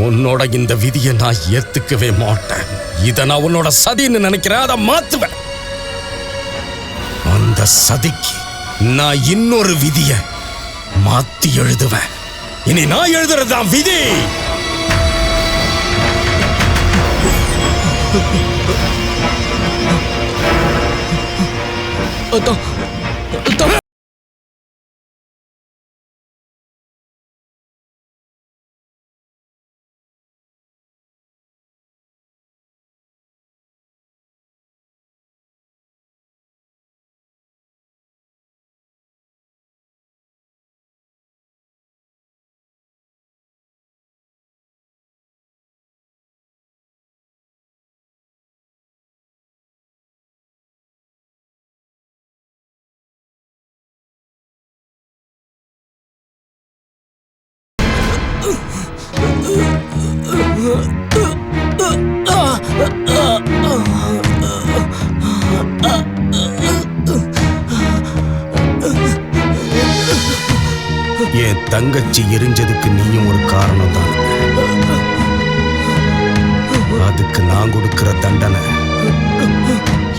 உன்னோட இந்த விதியை நான் ஏத்துக்கவே மாட்டேன். இத நான் உன்னோட சதின்னு நினைக்கிறேன், அதை மாத்துவேன். அந்த சதிக்கு நான் இன்னொரு விதிய மாத்தி எழுதுவேன். இனி நான் எழுதுறதுதான் விதி. என் தங்கச்சி எரிஞ்சதுக்கு நீயும் ஒரு காரணம் தான். அதுக்கு நான் கொடுக்கிற தண்டனை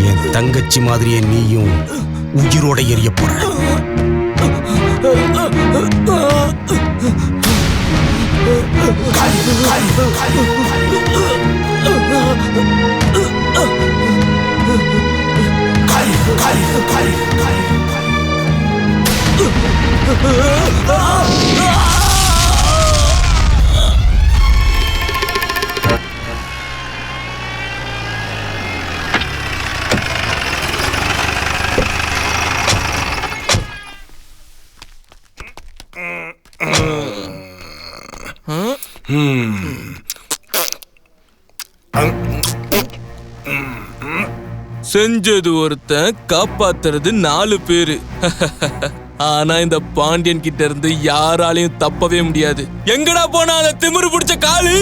என் தங்கச்சி மாதிரியே நீயும் உயிரோட எரிய போற. செஞ்சது ஒருத்தன், காப்பாத்துறது 4 பேரு. ஆனா இந்த பாண்டியன் கிட்ட இருந்து யாராலையும் தப்பவே முடியாது. எங்கடா போனா அந்த திமிரு பிடிச்ச காளி?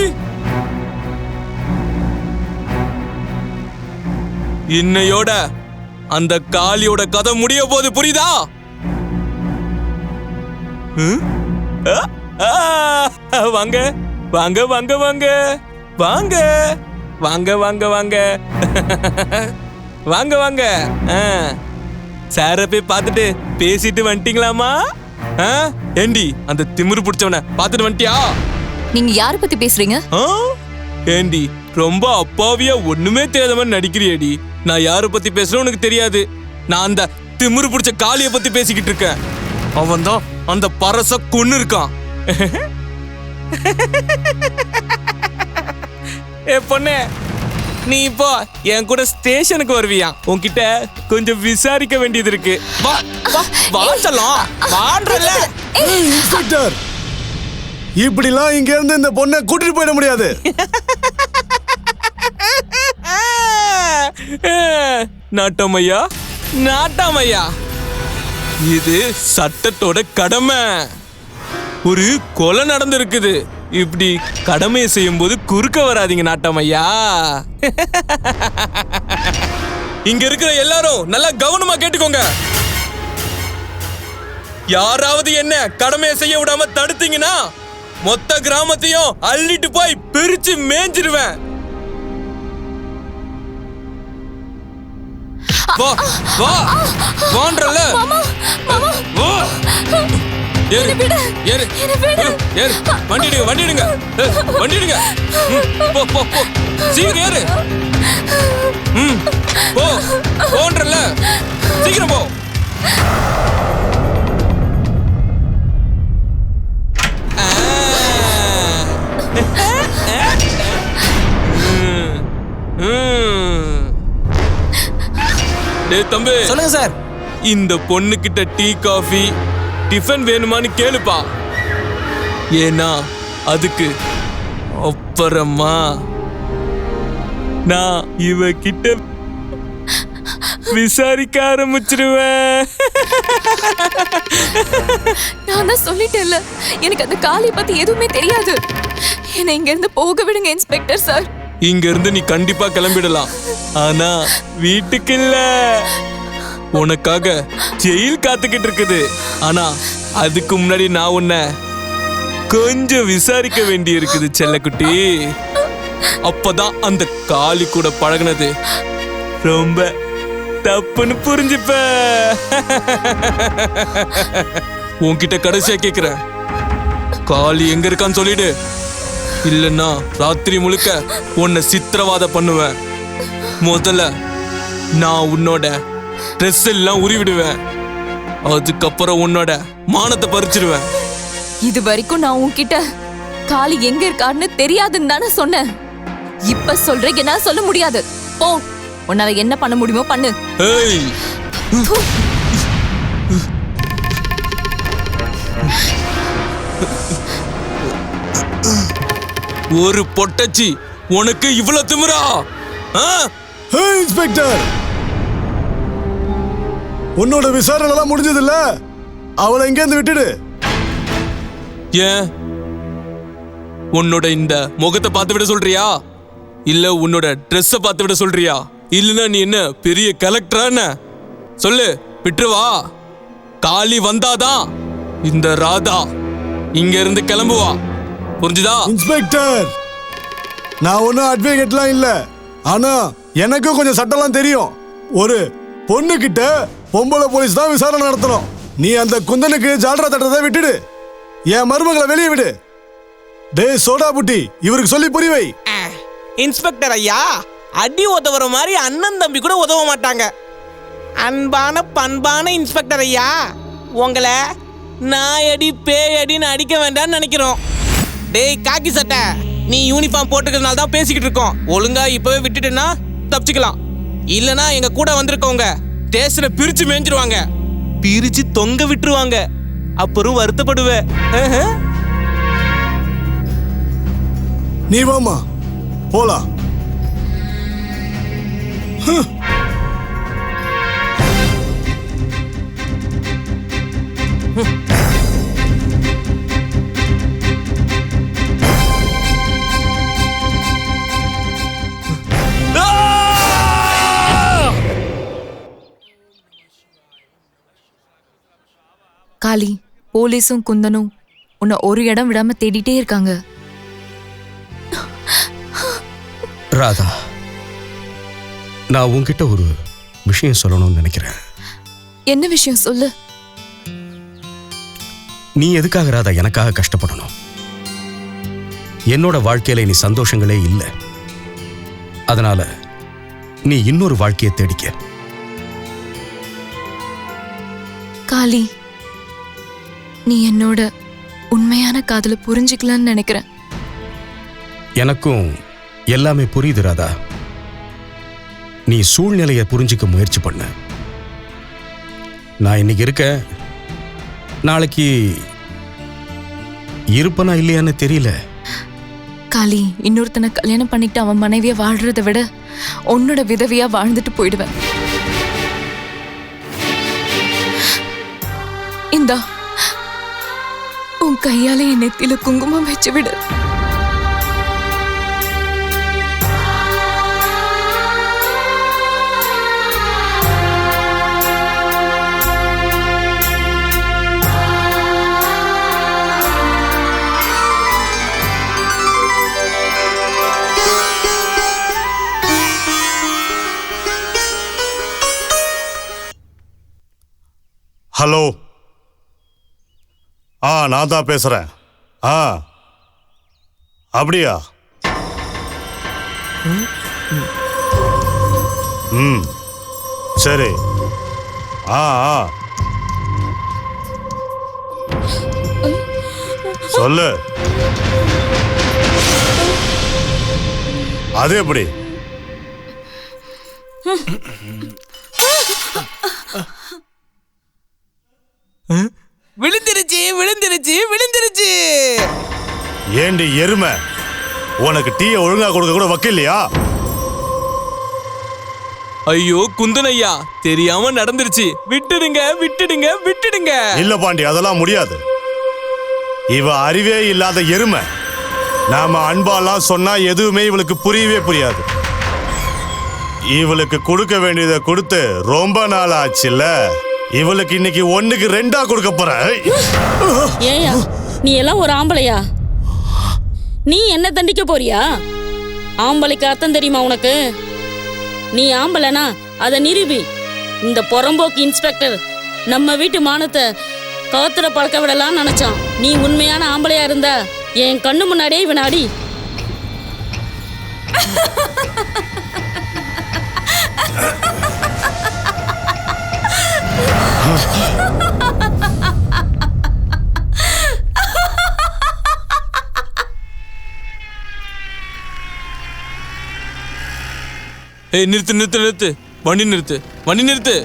இன்னையோட அந்த காளியோட கதை முடிய போது, புரியுதா? வாங்க வாங்க வாங்க வாங்க வாங்க வாங்க வாங்க வாங்க வாங்க வாங்க. சார போய் பார்த்துட்டு பேசிட்டு வந்துட்டீங்களாமா? ஏண்டி அந்த திமிரு பிடிச்சவன பார்த்துட்டு வந்துட்டியா? நீங்க யார பத்தி பேசுறீங்க? ஏண்டி ரொம்ப அப்பாவியா ஒண்ணுமே தெரியாத மாதிரி நடிக்கிறியேடி. நான் யார பத்தி பேசுறேன் உனக்கு தெரியாது. நான் அந்த திமிரு பிடிச்ச காளிய பத்தி பேசிக்கிட்டு இருக்கேன். அவன் தான் அந்த பரச கொன்னு இருக்கான். ஏ பொண்ணே, நீ இப்போ என் கூட ஸ்டேஷனுக்கு வருவியா? உன்கிட்ட கொஞ்சம் விசாரிக்க வேண்டியது இருக்கு. வா வா வா செல்லம், வான்றல. இன்ஸ்பெக்டர், இப்படிலாம் இங்க இருந்து இந்த பொண்ணை கூட்டிட்டு போயிட முடியாது. நாட்டமையா, நாட்டமையா, இது சட்டத்தோட கடமை. ஒரு கொலை நடந்திருக்குது. இப்படி கடமையை செய்யும் போது குறுக்க வராதீங்க நாட்டமையா. இங்க இருக்கிற எல்லாரும் நல்லா கவனமா கேட்டுக்கோங்க. யாராவது என்ன கடமையை செய்ய விடாம தடுத்தீங்கன்னா மொத்த கிராமத்தையும் அள்ளிட்டு போய் பிரிச்சு மேஞ்சிருவேன். வா வா வான்றல வா. ஏறு ஏறு ஏறு. வண்டிடுங்க வண்டிடுங்க வண்டிடுங்க. போ போ போ சீக்கிரம் ஏறு. போ போன்றல சீக்கிரம் போ. டேய் தம்பி, சொல்லுங்க சார். இந்த பொண்ணு கிட்ட டீ காஃபி டிஃபன் வேணுமான்னு கேளுப்பா. ஏன்னா அதுக்கு அப்புறமா நான் இவ கிட்ட விசாரிக்க ஆரம்பிச்சிருவேன். நான் தான் சொல்லிட்டேன்ல, எனக்கு அந்த காளி பத்தி எதுவுமே தெரியாது. என்னை இங்க இருந்து போக விடுங்க இன்ஸ்பெக்டர் சார். இங்க இருந்து நீ கண்டிப்பா கிளம்பிடலாம். ஆனா வீட்டுக்கு இல்ல, உனக்காக ஜெயில் காத்துக்கிட்டு இருக்குது. ஆனா அதுக்கு முன்னாடி நான் உன்னை கொஞ்சம் விசாரிக்க வேண்டி இருக்குது செல்லக்குட்டி. அப்பதான் அந்த காளி கூட பழகுனது ரொம்ப தப்புன்னு புரிஞ்சுப்ப. உன்கிட்ட கடைசியா கேக்குறேன், காளி எங்க இருக்கான்னு சொல்லிடு. இல்லன்னா ராத்திரி முழுக்க உன்னை சித்திரவாத பண்ணுவேன். முதல்ல நான் உன்னோட ட்ரெஸ் எல்லாம் உருவிடுவேன். அதுக்கப்புறம் உன்னோட மானத்தை பறிச்சிடுவேன். இது வரைக்கும் நான் உன்கிட்ட காளி எங்க இருக்காருன்னு தெரியாதுன்னு தானே சொன்னேன். இப்ப சொல்றேன், என்னால சொல்ல முடியாது. போ, உன்னால என்ன பண்ண முடியுமோ பண்ணு. ஏய், ஒரு பொட்டச்சி உனக்கு இவ்வளவு திமிரா? இன்ஸ்பெக்டர், உன்னோட விசாரணை எல்லாம் முடிஞ்சது இல்ல, அவளை எங்க இருந்து விட்டுடு. ஏன் உன்னோட இந்த முகத்தை பார்த்து விட சொல்றியா, இல்ல உன்னோட ட்ரெஸ்ஸை பார்த்து விட சொல்றியா, இல்லனா நீ என்ன பெரிய கலெக்டரான? சொல்லு, விட்டுருவா. காளி வந்தாதான் இந்த ராதா இங்க இருந்து கிளம்புவா. புரிஞ்சுதா? இன்ஸ்பெக்டர், நான் ஒன்னும் அட்வொகேட்லாம் இல்ல, ஆனா எனக்கும் கொஞ்சம் சட்டம்லாம் தெரியும். ஒரு பொண்ணு கிட்ட பொம்பளை போலீஸ் தான் விசாரணை நடத்தணும். நீ அந்த குந்தனுக்கு ஜால்ரா தட்டத்தை விட்டுடு, என் மருமகளை வெளியே விடு. டேய் சோடா புட்டி, இவருக்கு சொல்லி புரிவை. இன்ஸ்பெக்டர் ஐயா, அடி உதவுற மாதிரி அண்ணன் தம்பி கூட உதவ மாட்டாங்க. அன்பான பண்பான இன்ஸ்பெக்டர் ஐயா, உங்களை நாயடி பேயடின்னு அடிக்க வேண்டாம்னு நினைக்கிறோம். டேய் காக்கி சட்டை, நீ யூனிஃபார்ம் போட்டுக்கிறதுனால தான் பேசிக்கிட்டு இருக்கோம். ஒழுங்கா இப்பவே விட்டுட்டுன்னா தப்பிச்சுக்கலாம். இல்லனா எங்க கூட வந்திருக்கவங்க ஸ்டேஷனை பிரிச்சு மேய்ஞ்சிருவாங்க, பிரிச்சு தொங்க விட்டுருவாங்க. அப்புறம் வருத்தப்படுவே. நீ வாமா போலாம். காளி, போலீஸும் குந்தனும் உன்னை ஒரு இடம் விடாம தேடிட்டே இருக்காங்க. ராதா, நான் உன்கிட்ட ஒரு விஷயம் சொல்லணும்னு நினைக்கிறேன். என்ன விஷயம் சொல்லு. நீ எதுக்காக ராதா எனக்காக கஷ்டப்படணும்? என்னோட வாழ்க்கையில நீ சந்தோஷங்களே இல்லை. அதனால நீ இன்னொரு வாழ்க்கையை தேடிக்க. காளி, நீ என்னோட உண்மையான காதல புரிஞ்சுக்கலான்னு நினைக்கிறேன். எனக்கும் எல்லாமே புரியுது ராதா. நீ சூழ்நிலையை புரிஞ்சுக்க முயற்சி பண்ண. நான் இன்னைக்கு இருக்க, நாளைக்கு இருப்பனா இல்லையான்னு தெரியல. காளி, இன்னொருத்தனை கல்யாணம் பண்ணிட்டு அவன் மனைவியா வாழ்றதை விட உன்னோட விதவையா வாழ்ந்துட்டு போயிடுவேன். இந்தா, உன் கையால என் நெத்தியில குங்குமம் வச்சு விடு. ஹலோ. நான் தான் பேசுறேன். அப்படியா? சரி. சொல்லு. அது எப்படி? விழுந்துருச்சு விழுந்துருச்சு விழுந்துருச்சு. ஏண்டி எருமை, உனக்கு டீயை ஒழுங்கா கொடுக்க கூட வக்கில்லையா? ஐயோ குந்தனையா, தெரியாம நடந்துருச்சு, விட்டுடுங்க விட்டுடுங்க விட்டுடுங்க. இல்ல பாண்டி, அதெல்லாம் முடியாது. இவ அறிவே இல்லாத எருமை. நாம அன்பாலாம் சொன்னா எதுவுமே இவளுக்கு புரியவே புரியாது. இவளுக்கு கொடுக்க வேண்டியதை கொடுத்து ரொம்ப நாள் ஆச்சுல்ல. இவளுக்கு இன்னைக்கு 1க்கு 2 கொடுக்க போற. ஏயா நீ எல்லாம் ஒரு ஆம்பளையா? நீ என்ன தண்டிக்க போறியா? ஆம்பளைக்கு அர்த்தம் தெரியுமா உனக்கு? நீ ஆம்பளைனா அதை நிரூபி. இந்த புறம்போக்கு இன்ஸ்பெக்டர் நம்ம வீட்டு மானத்தை காத்துல பழக்க விடலாம் நினைச்சான். நீ உண்மையான ஆம்பளையா இருந்தா என் கண்ணு முன்னாடியே இவன் அடி. நிறுத்து நிறுத்து நிறுத்து, வண்டி நிறுத்து, வண்டி நிறுத்து.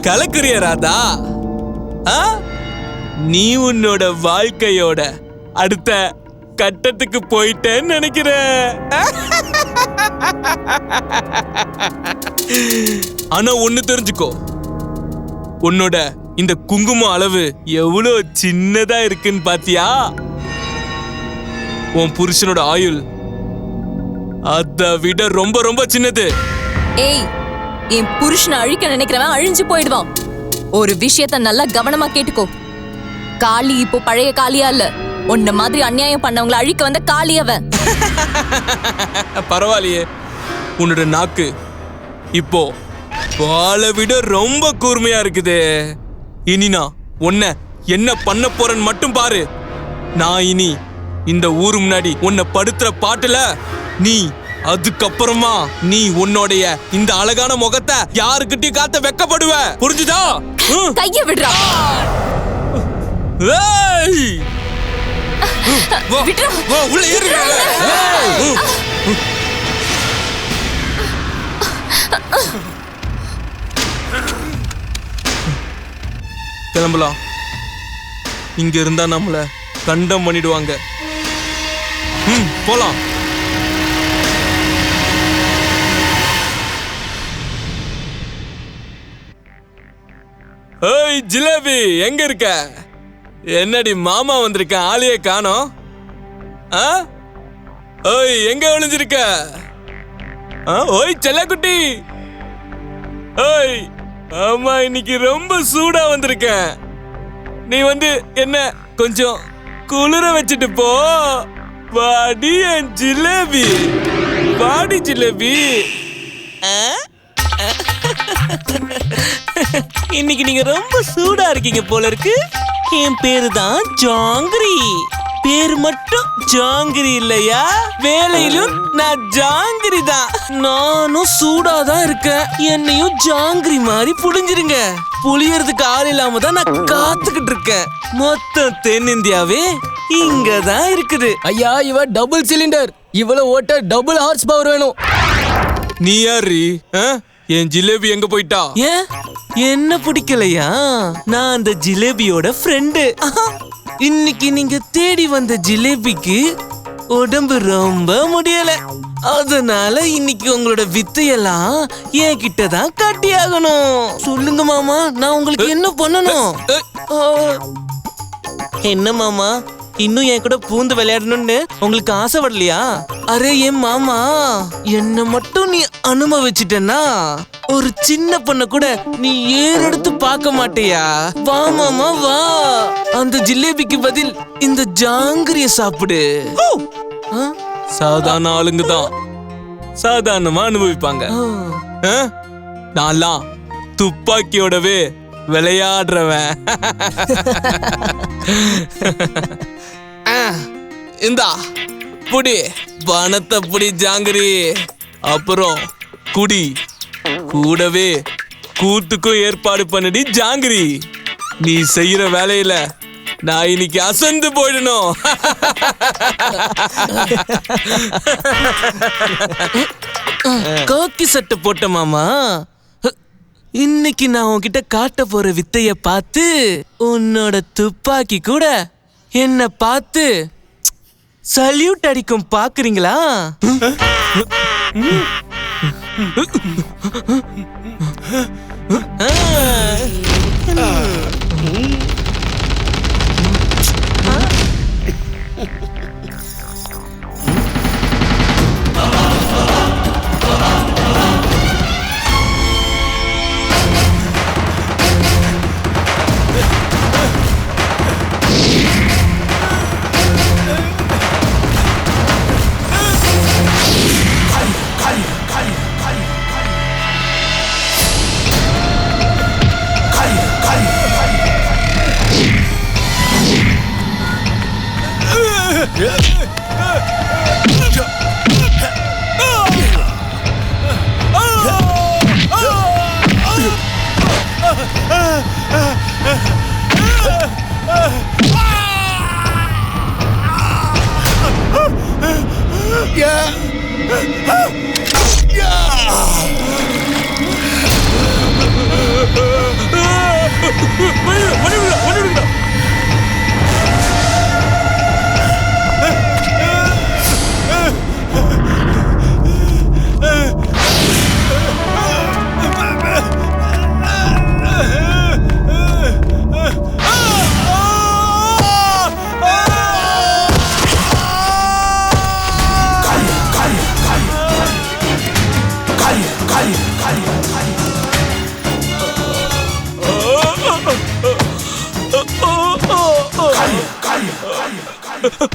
கலக்குறிய ராதா, நீ உன்னோட வாழ்க்கையோட அடுத்த கட்டத்துக்கு போயிட்டேன்னு நினைக்கிற. ஆனா ஒண்ணு தெரிஞ்சுக்கோ, உன்னோட இந்த குங்குமம் அளவு எவ்வளவு சின்னதா இருக்குன்னு பாத்தியா? உன் புருஷனோட ஆயுள் அதை விட ரொம்ப ரொம்ப சின்னது. ஏய், என் புருஷனை அழிக்க நினைக்கிறவன் அழிஞ்சு போயிடுவான். ஒரு விஷயத்த நல்லா கவனமா கேட்டுக்கோ. காளி இப்போ பழைய காளியா இல்ல, உன்ன மாதிரி அநியாயம் பண்ணவங்களை அழிக்க வந்த காளி அவன். பரவாயில்லையே, உன்னோட நாக்கு இப்போ வாளை விட ரொம்ப கூர்மையா இருக்குது. இனி நான் உன்னை என்ன பண்ண போறேன்னு மட்டும் பாரு. நான் இனி இந்த ஊரு முன்னாடி உன்னை படுத்துற பாட்டுல நீ அதுக்கப்புறமா நீ உன்னோடைய இந்த அழகான முகத்தை யாருக்கிட்டையும் காத்த வெக்கப்படுவ. புரிஞ்சுதா? கைய விடுறா. உள்ள ஏறு. கிளம்பலாம். இங்க இருந்தா நம்மள கண்டம் பண்ணிடுவாங்க. போலாம். ஏய் ஜிலேபி, எங்க இருக்க? என்னடி மாமா வந்திருக்க, ஆளையே காணோம். ஓய், எங்க ஒளிஞ்சிருக்க? ஓய் செல்லக்குட்டி. ஓய், ஆமா இன்னைக்கு ரொம்ப சூடா வந்திருக்கேன். நீ வந்து என்ன கொஞ்சம் குளிர வச்சுட்டு போ. வாடி என் ஜிலேபி, வாடி ஜிலேபி. இன்னைக்கு நீங்க ரொம்ப சூடா இருக்கீங்க போல இருக்கு. என் பேரு தான் ஜாங்கிரி. பேரு மட்டும் ஜாங்கிரி இல்லையா, வேலையிலும் நான் ஜாங்கிரி தான். நானும் சூடா தான் இருக்கேன். என்னையும் ஜாங்கிரி மாதிரி புடிஞ்சிருங்க. புளியறதுக்கு ஆள் இல்லாம தான் நான் காத்துக்கிட்டு இருக்கேன். மொத்தம் தென்னிந்தியாவே இங்கதான் இருக்குது. ஐயா, இவ டபுள் சிலிண்டர். இவ்வளவு ஓட்ட டபுள் ஹார்ஸ் பவர் வேணும். நீ யாரு? என் ஜிலேபி எங்க போயிட்டா? ஏன் என்ன பிடிக்கலையா? நான் அந்த ஜிலேபியோட ஃப்ரெண்டு. இன்னைக்கு நீங்க தேடி வந்த ஜிலேபிக்கு உடம்பு ரொம்ப முடியல. அதனால இன்னைக்கு உங்களோட வித்தையெல்லாம் என் கிட்ட தான் காட்டி ஆகணும். சொல்லுங்க மாமா, நான் உங்களுக்கு என்ன பண்ணணும்? என்ன மாமா, இன்னும் என் கூட பூந்து விளையாடணும்னு உங்களுக்கு ஆசை வரலையா? அரே என் மாமா, என்ன மட்டும் நீ அனுபவிச்சிட்டேன்னா ஒரு சின்ன பொண்ண கூட நீ ஏறெடுத்து பார்க்க மாட்டியா? வா மாமா வா, அந்த ஜிலேபிக்கு பதில் இந்த ஜாங்கிரிய சாப்பிடு. சாதாரண ஆளுங்க தான் சாதாரணமா அனுபவிப்பாங்க. நான்லாம் துப்பாக்கியோடவே விளையாடுறவன். இந்தா புடி, பணத்தை புடி ஜாங்கிரி. அப்புறம் குடி, கூடவே கூத்துக்கும் ஏற்பாடு பண்ணடி ஜாங்கிரி. நீ செய்யற வேலையில நான் இன்னைக்கு அசந்து போயிடணும். காக்கி சட்டை போட்ட மாமா, இன்னைக்கு நான் உன்கிட்ட காட்ட போற வித்தைய பார்த்து உன்னோட துப்பாக்கி கூட என்ன பார்த்து சல்யூட் அடிக்கும் பாக்குறீங்களா?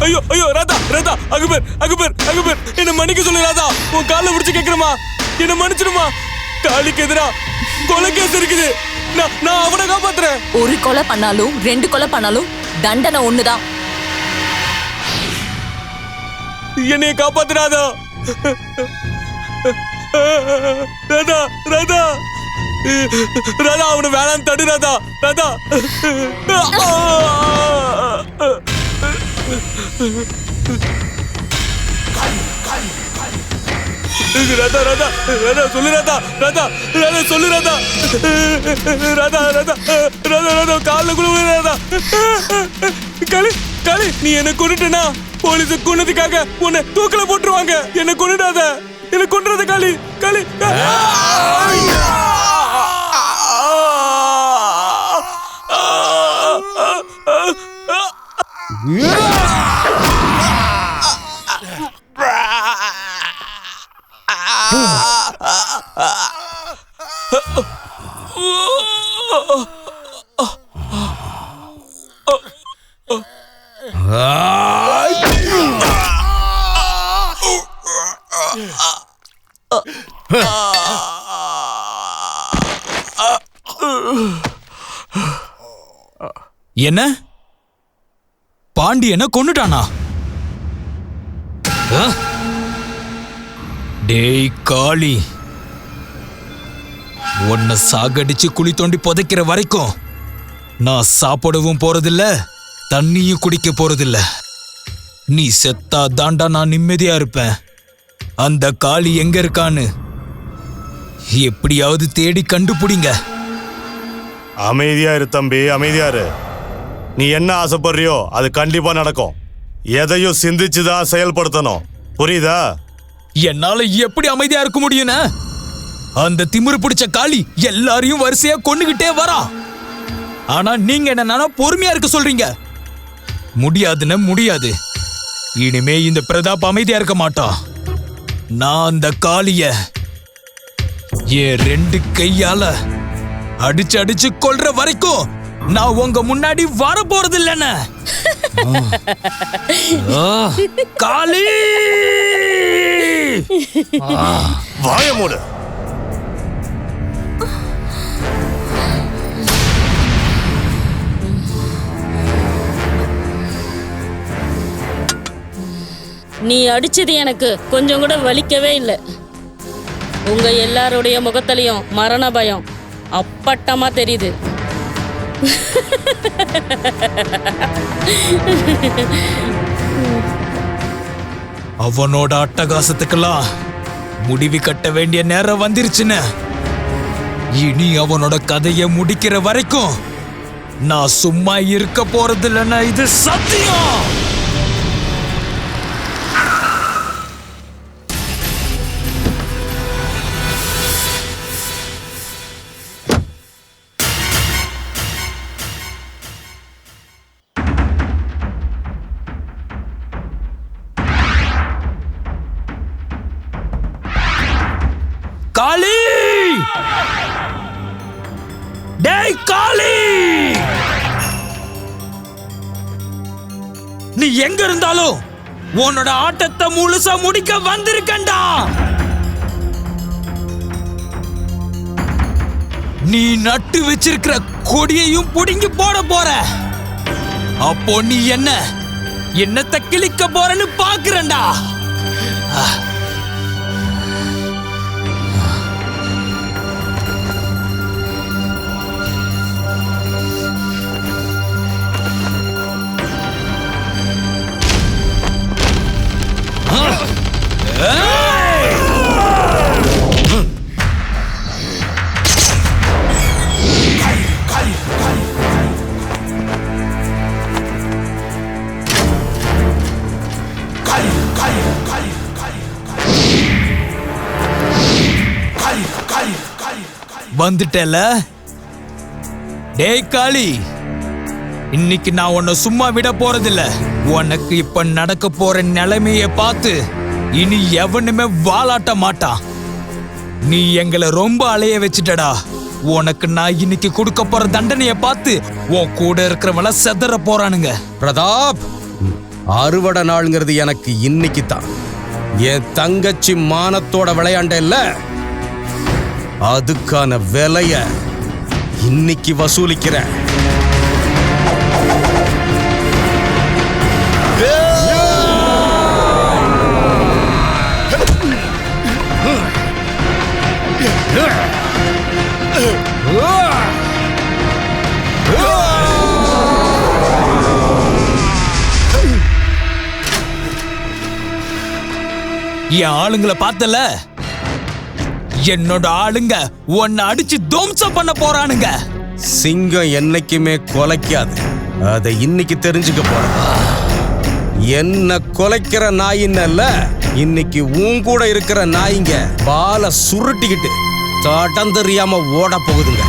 ஐயோ ஐயோ ராதா ராதா, அக்பர் அக்பர் அக்பர், என்ன மன்னிக்க சொல்லு ராதா. உன் காலை பிடிச்சு கேட்கிறமா, என்ன மன்னிச்சிடுமா. காளிக்கு எதிரா கொலை கேஸ் இருக்குது. நான் அவனை காப்பாத்துறேன். ஒரு கொலை பண்ணாலும் 2 கொலை பண்ணாலும் தண்டனை ஒண்ணுதான். என்னைய காப்பாத்துறாதா. ராதா ராதா ராதா, அவனை வேணான்னு தடு ராதா. ராதா ராதா ராதா ராதா சொல்லு ராதா. ராதா ராதா சொல்லு ராதா. ராதா ராதா ராதா ராதா காலில் குழுவு ராதா. காளி காளி, நீ என்ன கொண்டுட்டனா போலீஸ் கொன்னதுக்காக உன்னை தூக்கில போட்டுருவாங்க. என்ன கொண்டுடாத, என்ன கொண்டுறாத காளி. காளி என்ன பாண்டியனை கொன்னுட்டானா? டேய் காளி, உன்னை சாகடிச்சு குழி தோண்டி புதைக்கிற வரைக்கும் நான் சாப்பிடவும் போறதில்ல, தண்ணியும் குடிக்க போறதில்ல. நீ செத்தா தாண்டா நான் நிம்மதியா இருப்பேன். அந்த காளி எங்க இருக்கான்னு எப்படியாவது தேடி கண்டுபிடிங்க. அமைதியா இரு தம்பி, அமைதியா இரு. நீ என்ன ஆசைப்படுறியோ அது கண்டிப்பா நடக்கும். எதையும் சிந்திச்சுதான் செயல்படுத்தணும், புரியுதா? என்னால எப்படி அமைதியா இருக்க முடியும்னா? அந்த திமிரு பிடிச்ச காளி எல்லாரையும் வரிசையா கொன்னுகிட்டே வரா. ஆனா நீங்க என்ன பொறுமையா இருக்க சொல்றீங்க. முடியாதுன்னு முடியாது. இனிமே இந்த பிரதாப் அமைதியா இருக்க மாட்டான். நான் அந்த காளிய என் 2 கையால அடிச்சு அடிச்சு கொல்ற வரைக்கும் நான் உங்க முன்னாடி வர போறது இல்லைன்னு. காளி வாய மூடு. நீ அடிச்சது எனக்கு கொஞ்சம் கூட வலிக்கவே இல்லை. உங்க எல்லாருடைய முகத்திலையும் மரண பயம் அப்பட்டமா தெரியுது. அவனோட அட்டகாசத்துக்கெல்லாம் முடிவு கட்ட வேண்டிய நேரம் வந்துருச்சுன்னு. இனி அவனோட கதையை முடிக்கிற வரைக்கும் நான் சும்மா இருக்க போறது இல்லைன்னா இது சத்தியம். காளி! டேய் காளி! நீ எங்க இருந்தாலும் உன்னோட ஆட்டத்தை முழுசா முடிக்க வந்திருக்கண்டா. நீ நட்டு வச்சிருக்கிற கொடியையும் புடுங்கி போட போற. அப்போ நீ என்னத்தை கிழிக்க போறன்னு பாக்குறேன்டா. வந்துட்டல. டேய் காளி, இன்னைக்கு நான் உன்னை சும்மா விட போறதில்ல. உனக்கு இப்ப நடக்க போற நிலைமைய பார்த்து இனி எவனுமே வாலாட்ட மாட்டான். நீ எங்களை ரொம்ப அலைய வச்சுட்டடா. உனக்கு நான் இன்னைக்கு கொடுக்க போற தண்டனைய பார்த்து உன் கூட இருக்கிறவங்கள செதற போறானுங்க. பிரதாப், அறுவடை நாளுங்கிறது எனக்கு இன்னைக்கு தான். என் தங்கச்சி மானத்தோட விளையாண்ட இல்ல, அதுக்கான விலைய இன்னைக்கு வசூலிக்கிறேன். என் ஆளுங்களை பார்த்தல, என்னோட ஆளுங்க உன்னை அடிச்சு துவம்சம் பண்ண போறானுங்க. சிங்கம் என்னைக்குமே கொலைக்காது, அதை இன்னைக்கு தெரிஞ்சுக்க போற. என்ன கொலைக்கிற நாயின்னல்ல, இன்னைக்கு உன் கூட இருக்கிற நாய்ங்க பால சுருட்டிக்கிட்டு தடம் தெரியாம ஓட போகுதுங்க.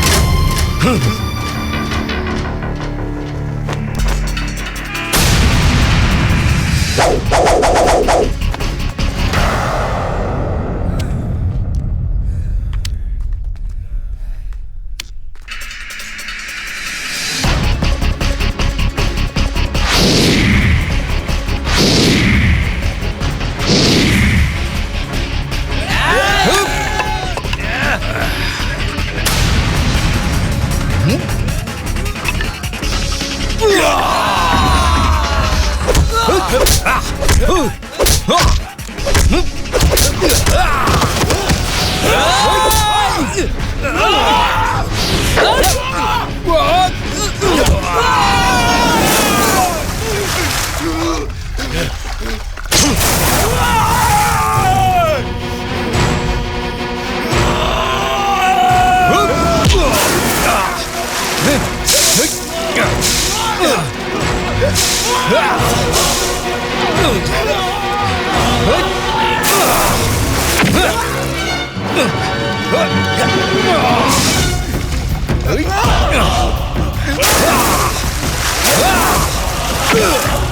Hey!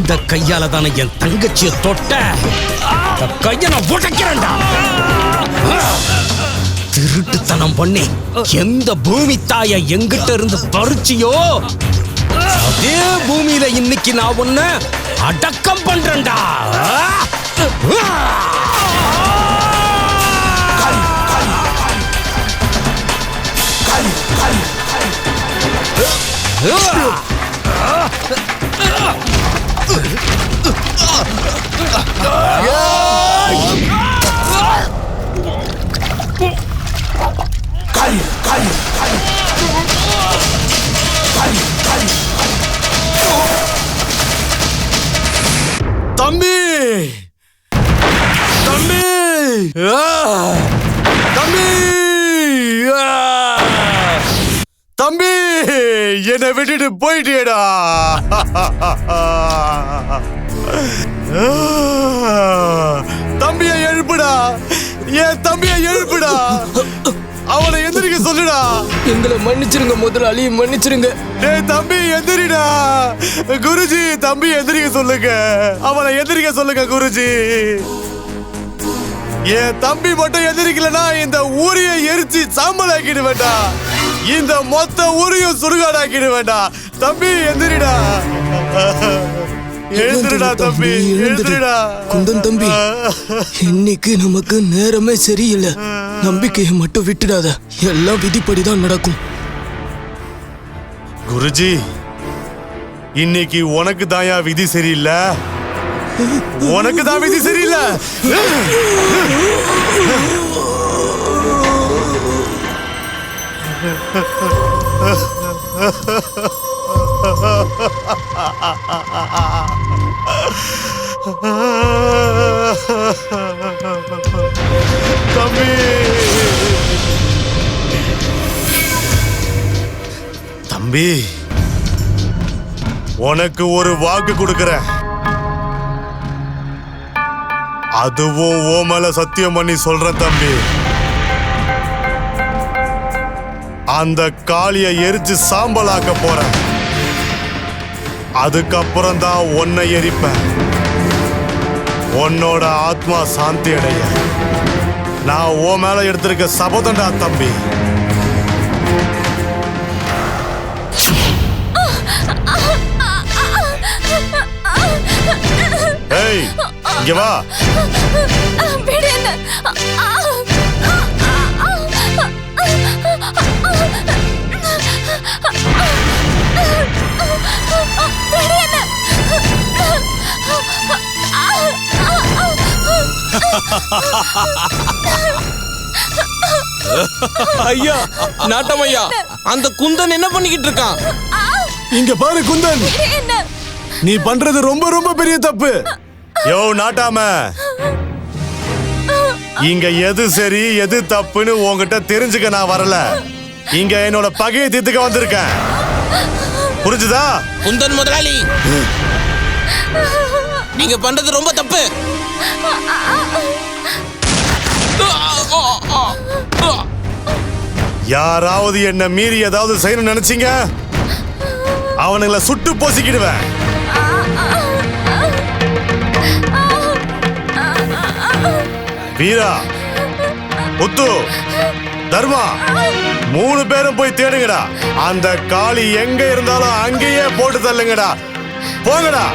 இந்த கையால தானே என் தங்கச்சியை தொட்ட. இந்த கையை நான் உடைக்கிறேன்டா. திருட்டுத்தனம் பண்ணி எந்த பூமி தாய எங்கிட்ட இருந்து பறிச்சியோ அதே பூமியில இன்னைக்கு நான் உன்னை அடக்கம் பண்றேன்டா. தம்பி தம்பி தம்பி தம்பி என்னை விட்டுட்டு போயிட்டேடா. தம்பியை எழுப்புடா, என் தம்பியை எழுப்புடா, அவனை எந்திரிக்க சொல்லுடா. எங்களை மன்னிச்சிருங்க முதலாளி, மன்னிச்சிருங்க. டேய் தம்பி எந்திரிடா. குருஜி தம்பி எந்திரிக்க சொல்லுங்க, அவனை எந்திரிக்க சொல்லுங்க குருஜி. என் தம்பி மட்டும் எந்திரிக்கலனா இந்த ஊரையை எரிச்சு சாம்பல் ஆக்கிடு வேண்டாம், இந்த மொத்த ஊரையும் சுடுகாடாக்கிடு வேண்டாம். தம்பி எந்திரிடா, எழுந்துடா தம்பி, எழுந்துடா. குந்தன் தம்பி, இன்னைக்கு நமக்கு நேரமே சரியில்லை. நம்பிக்கையை மட்டும் விட்டுடாத, எல்லாம் விதிப்படிதான் நடக்கும். குருஜி, இன்னைக்கு உனக்கு தாயா விதி சரியில்லை, உனக்கு தான் விதி சரியில்லை. தம்பி தம்பி, உனக்கு ஒரு வாக்கு கொடுக்கிறேன், அதுவும் ஓ மேல சத்தியம் பண்ணி சொல்றேன் தம்பி. அந்த காளியை எரிச்சு சாம்பலாக்க போறேன், அதுக்கப்புறம் தான் உன்னை எரிப்பேன். உன்னோட ஆத்மா சாந்தி அடைய நான் ஓ மேல எடுத்திருக்க சபதண்டா தம்பி. ஏய், இங்க வா. ஐயா, நாட்டம் ஐயா, அந்த குந்தன் என்ன பண்ணிக்கிட்டு இருக்கான்? இங்க பாரு குந்தன், நீ பண்றது ரொம்ப ரொம்ப பெரிய தப்பு. யோ நாட்டாம, இங்க எது சரி எது தப்புன்னு உன்கிட்ட தெரிஞ்சுக்க நான் வரல, இங்க என்னோட பகையை தீர்த்துக்க வந்திருக்கேன், புரிஞ்சுதா? குந்தன் முதலாளி, நீங்க பண்றது ரொம்ப தப்பு. யாராவது என்ன மீறி ஏதாவது செய்யணும்னு நினைச்சீங்க, அவனுங்களை சுட்டு போசிக்கிடுவேன். வீரா, முத்து, தர்மா, 3 பேரும் போய் தேடுங்கடா. அந்த காளி எங்க இருந்தாலும் அங்கேயே போட்டு தள்ளுங்கடா. போங்கடா.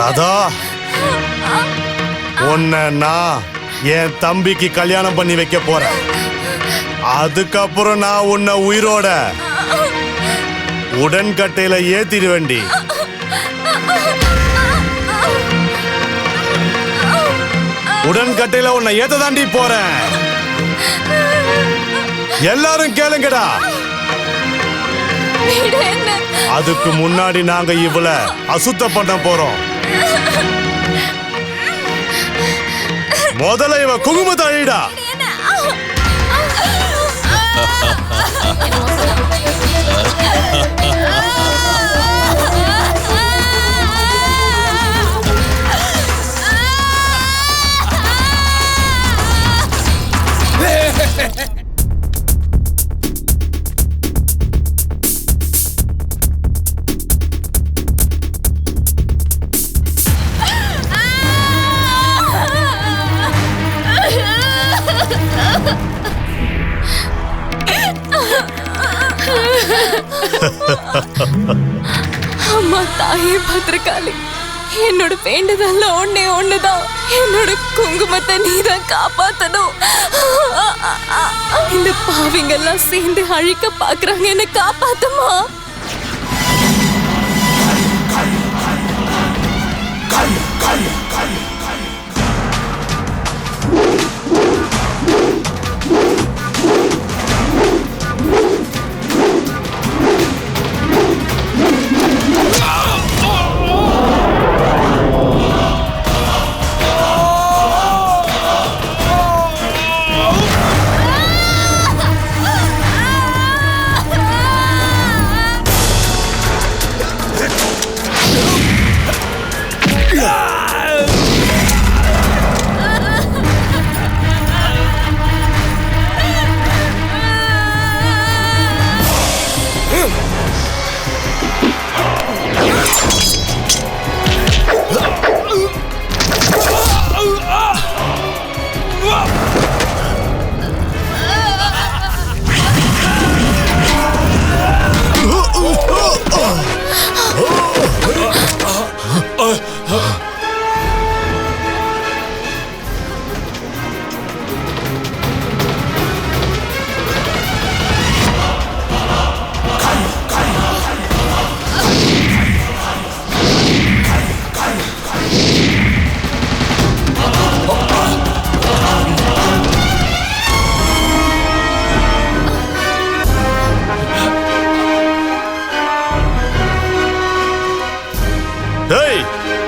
ராதா, உன்னை நான் என் தம்பிக்கு கல்யாணம் பண்ணி வைக்க போறேன். அதுக்கப்புறம் நான் உன்னை உயிரோட உடன்கட்டையில ஏத்திடுவேண்டி. உடன்கட்டையில உன்னை ஏத்த தாண்டி போறேன். எல்லாரும் கேளுங்கடா. அதுக்கு முன்னாடி நாங்க இவளை அசுத்தம் பண்ண போறோம். முதல்ல இவ குங்குமத்தை அழிடா. அம்மா தாயே பத்திரகாளி, என்னோட வேண்டுதல்ல ஒண்ணே ஒண்ணுதான், என்னோட குங்குமத்தை நீதான் காப்பாத்தணும். இந்த பாவிங்க எல்லாம் சேர்ந்து அழிக்க பாக்குறாங்க, என்ன காப்பாத்துமா.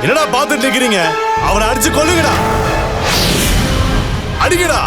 என்னடா பாத்துட்டு நிக்கிறீங்க? அவனை அடிச்சு கொல்லுங்கடா, அடிங்கடா.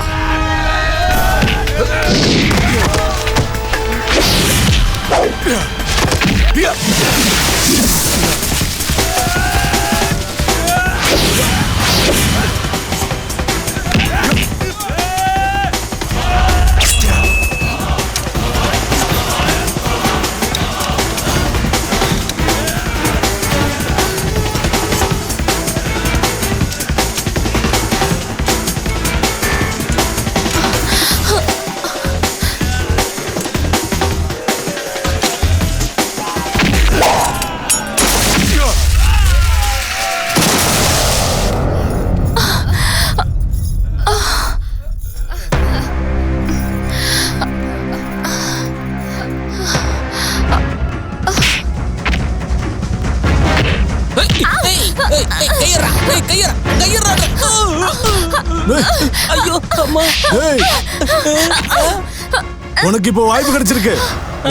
உனக்கு இப்போ வாய்ப்பு கிடைச்சிருக்கு.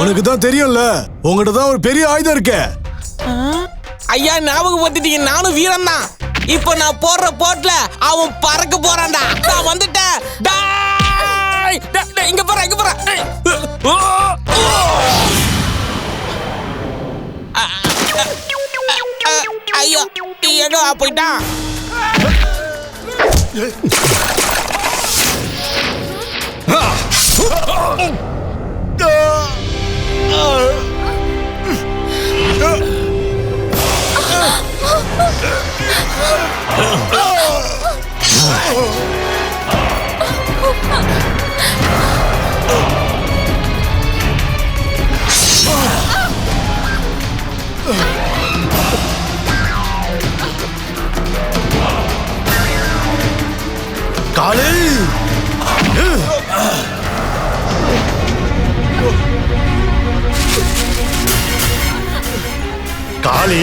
உனக்கு தான் தெரியும்ல, உங்ககிட்ட தான் ஒரு பெரிய ஆயுதம் இருக்கு. ஐயா ஞாபகப்படுத்திட்டீங்க, நானும் வீரன் தான். இப்போ நான் போடுற போட்ல அவன் பறக்க போறான்டா. நான் வந்துட்டேன். இங்க போற இங்க போற. ஐயோ எங்க போயிட்டான்? காளி, காளி, காளி.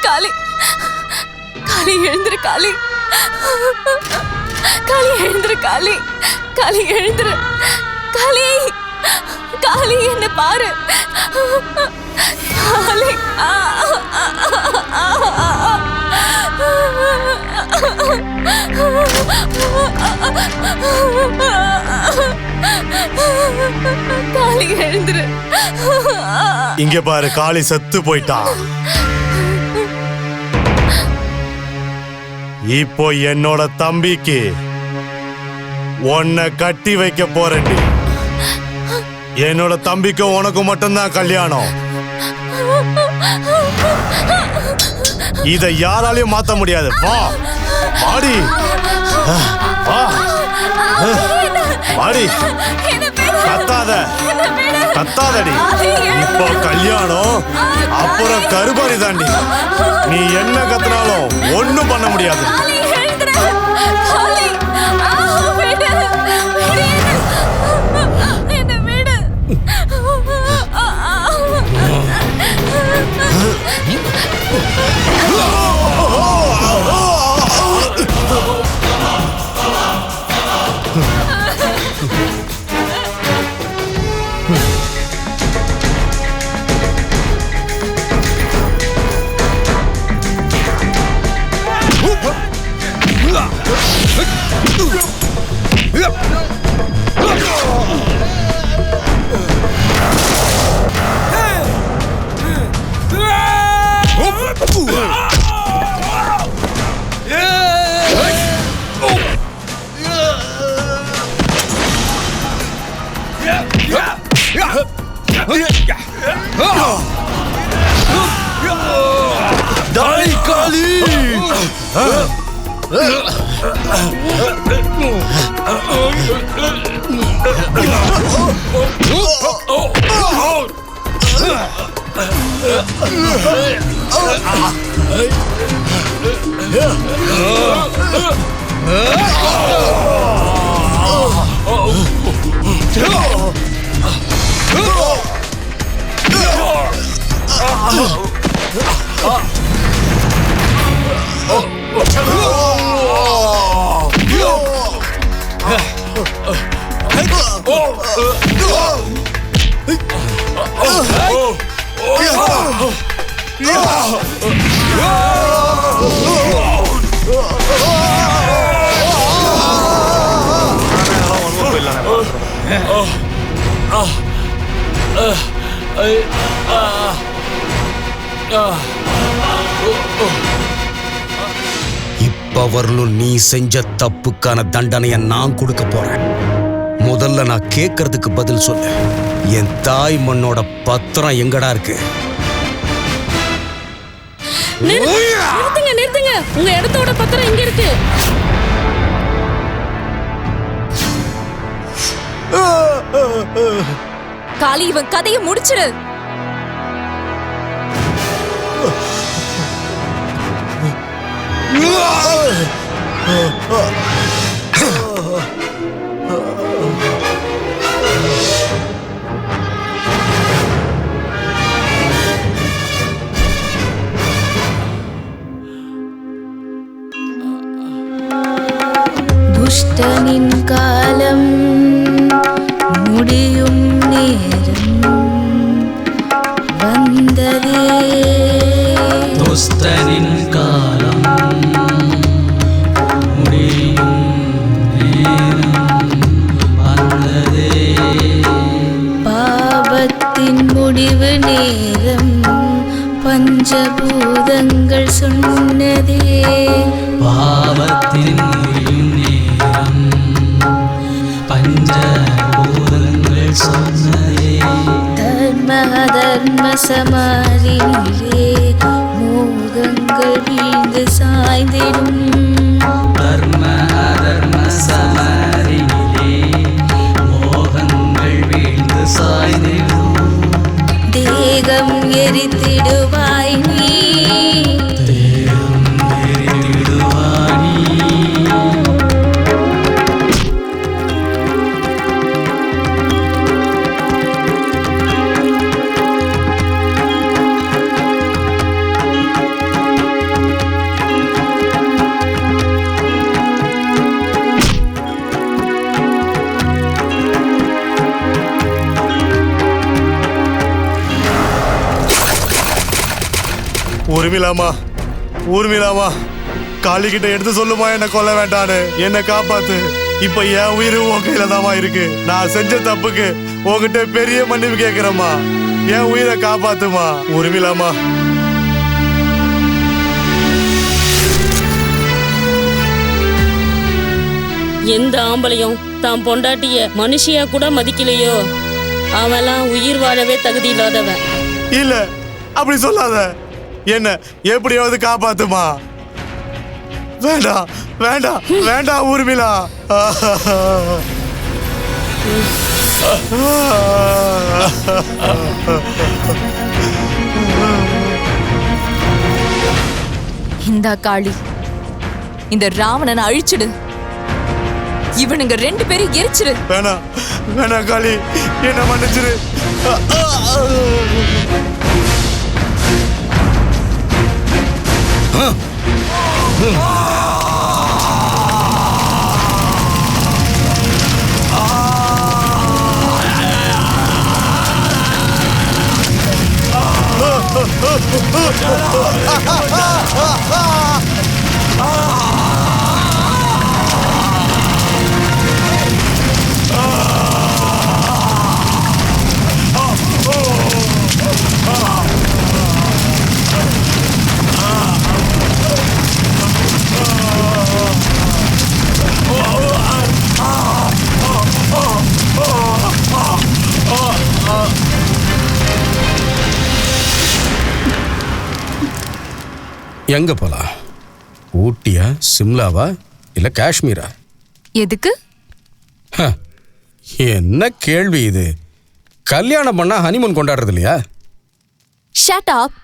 காளி, காளி எழுந்திரு காளி, காளி எழுந்திரு காளி, காளி எழுந்திரு காளி, காளி என்ன பாரு காளி எழுந்துரு. இங்க பாரு, காளி செத்து போயிட்டான். இப்போ என்னோட தம்பிக்கு உன்னை கட்டி வைக்க போறேன்டி. என்னோட தம்பிக்கு உனக்கு மட்டும்தான் கல்யாணம். இதை யாராலையும் மாத்த முடியாது. வா வாடி, வா வாடி, கத்தாத கத்தாதடி. இப்போ கல்யாணம், அப்புறம் கருபாரி தாண்டி. நீ என்ன கத்துனாலும் ஒண்ணும் பண்ண முடியாது. இப்பவர்களும் நீ செஞ்ச தப்புக்கான தண்டனையை நான் கொடுக்க போறேன். முதல்ல நான் கேட்கறதுக்கு பதில் சொல்லு. என் தாய் மண்ணோட பத்திரம் எங்கடா இருக்கு? நிறுத்துங்க நிறுத்துங்க, உங்க இடத்தோட பத்திரம் எங்க இருக்கு? காளி, இவன் கதையை முடிச்சிரு. துஷ்டனின் காலம் முடியும் நேரம் வந்ததே. துஷ்டனின் காலம் முடியும் நேரம் வந்ததே. பாவத்தின் முடிவு நேரம் பஞ்சபூதங்கள் சொன்னதே. பாவத்தின் முடியும் நேரம் பஞ்சபூதங்கள் சொன்னதே. தர்ம அதர்ம சமாரியிலே மோகங்கள் வீழ்ந்து சாய்ந்திடும். தர்ம அதர்ம சமரினிலே மோகங்கள் வீழ்ந்து சாய்ந்திடும். தேகம் எரித்திடுவாய் நீ. தேகம் எரித்திடுவாய் நீ. ஊர்மிளாமா ஊர்மிளாமா காளிக்கிட்ட எடுத்து சொல்லுமா என்ன கொல்ல வேண்டான்னு, என்ன காப்பாத்து. இப்ப என் உயிர் உன் கையில தாமா இருக்கு. நான் செஞ்ச தப்புக்கு உன்கிட்ட பெரிய மன்னிப்பு கேட்கிறேம்மா. என் உயிரை காப்பாத்துமா ஊர்மிளாமா. எந்த ஆம்பளையும் தான் பொண்டாட்டிய மனுஷியா கூட மதிக்கலையோ அவெல்லாம் உயிர் வாழவே தகுதி இல்லாதவன். இல்ல அப்படி சொல்லாத, என்ன எப்படியாவது காப்பாத்துமா. வேண்டாம் வேண்டாம் வேண்டாம் ஊர்மிளா. இந்த காளி, இந்த ராவணனை அழிச்சிடு. இவனுங்க 2 பேரும் எரிச்சிரு. வேணாம் வேணாம் காளி, என்ன மன்னிச்சிரு. எங்க போலாம்? ஊட்டியா, சிம்லாவா, இல்ல காஷ்மீரா? எதுக்கு? என்ன கேள்வி இது? கல்யாணம் பண்ணா ஹனிமூன் கொண்டாடுறது இல்லையா? ஷட் அப்.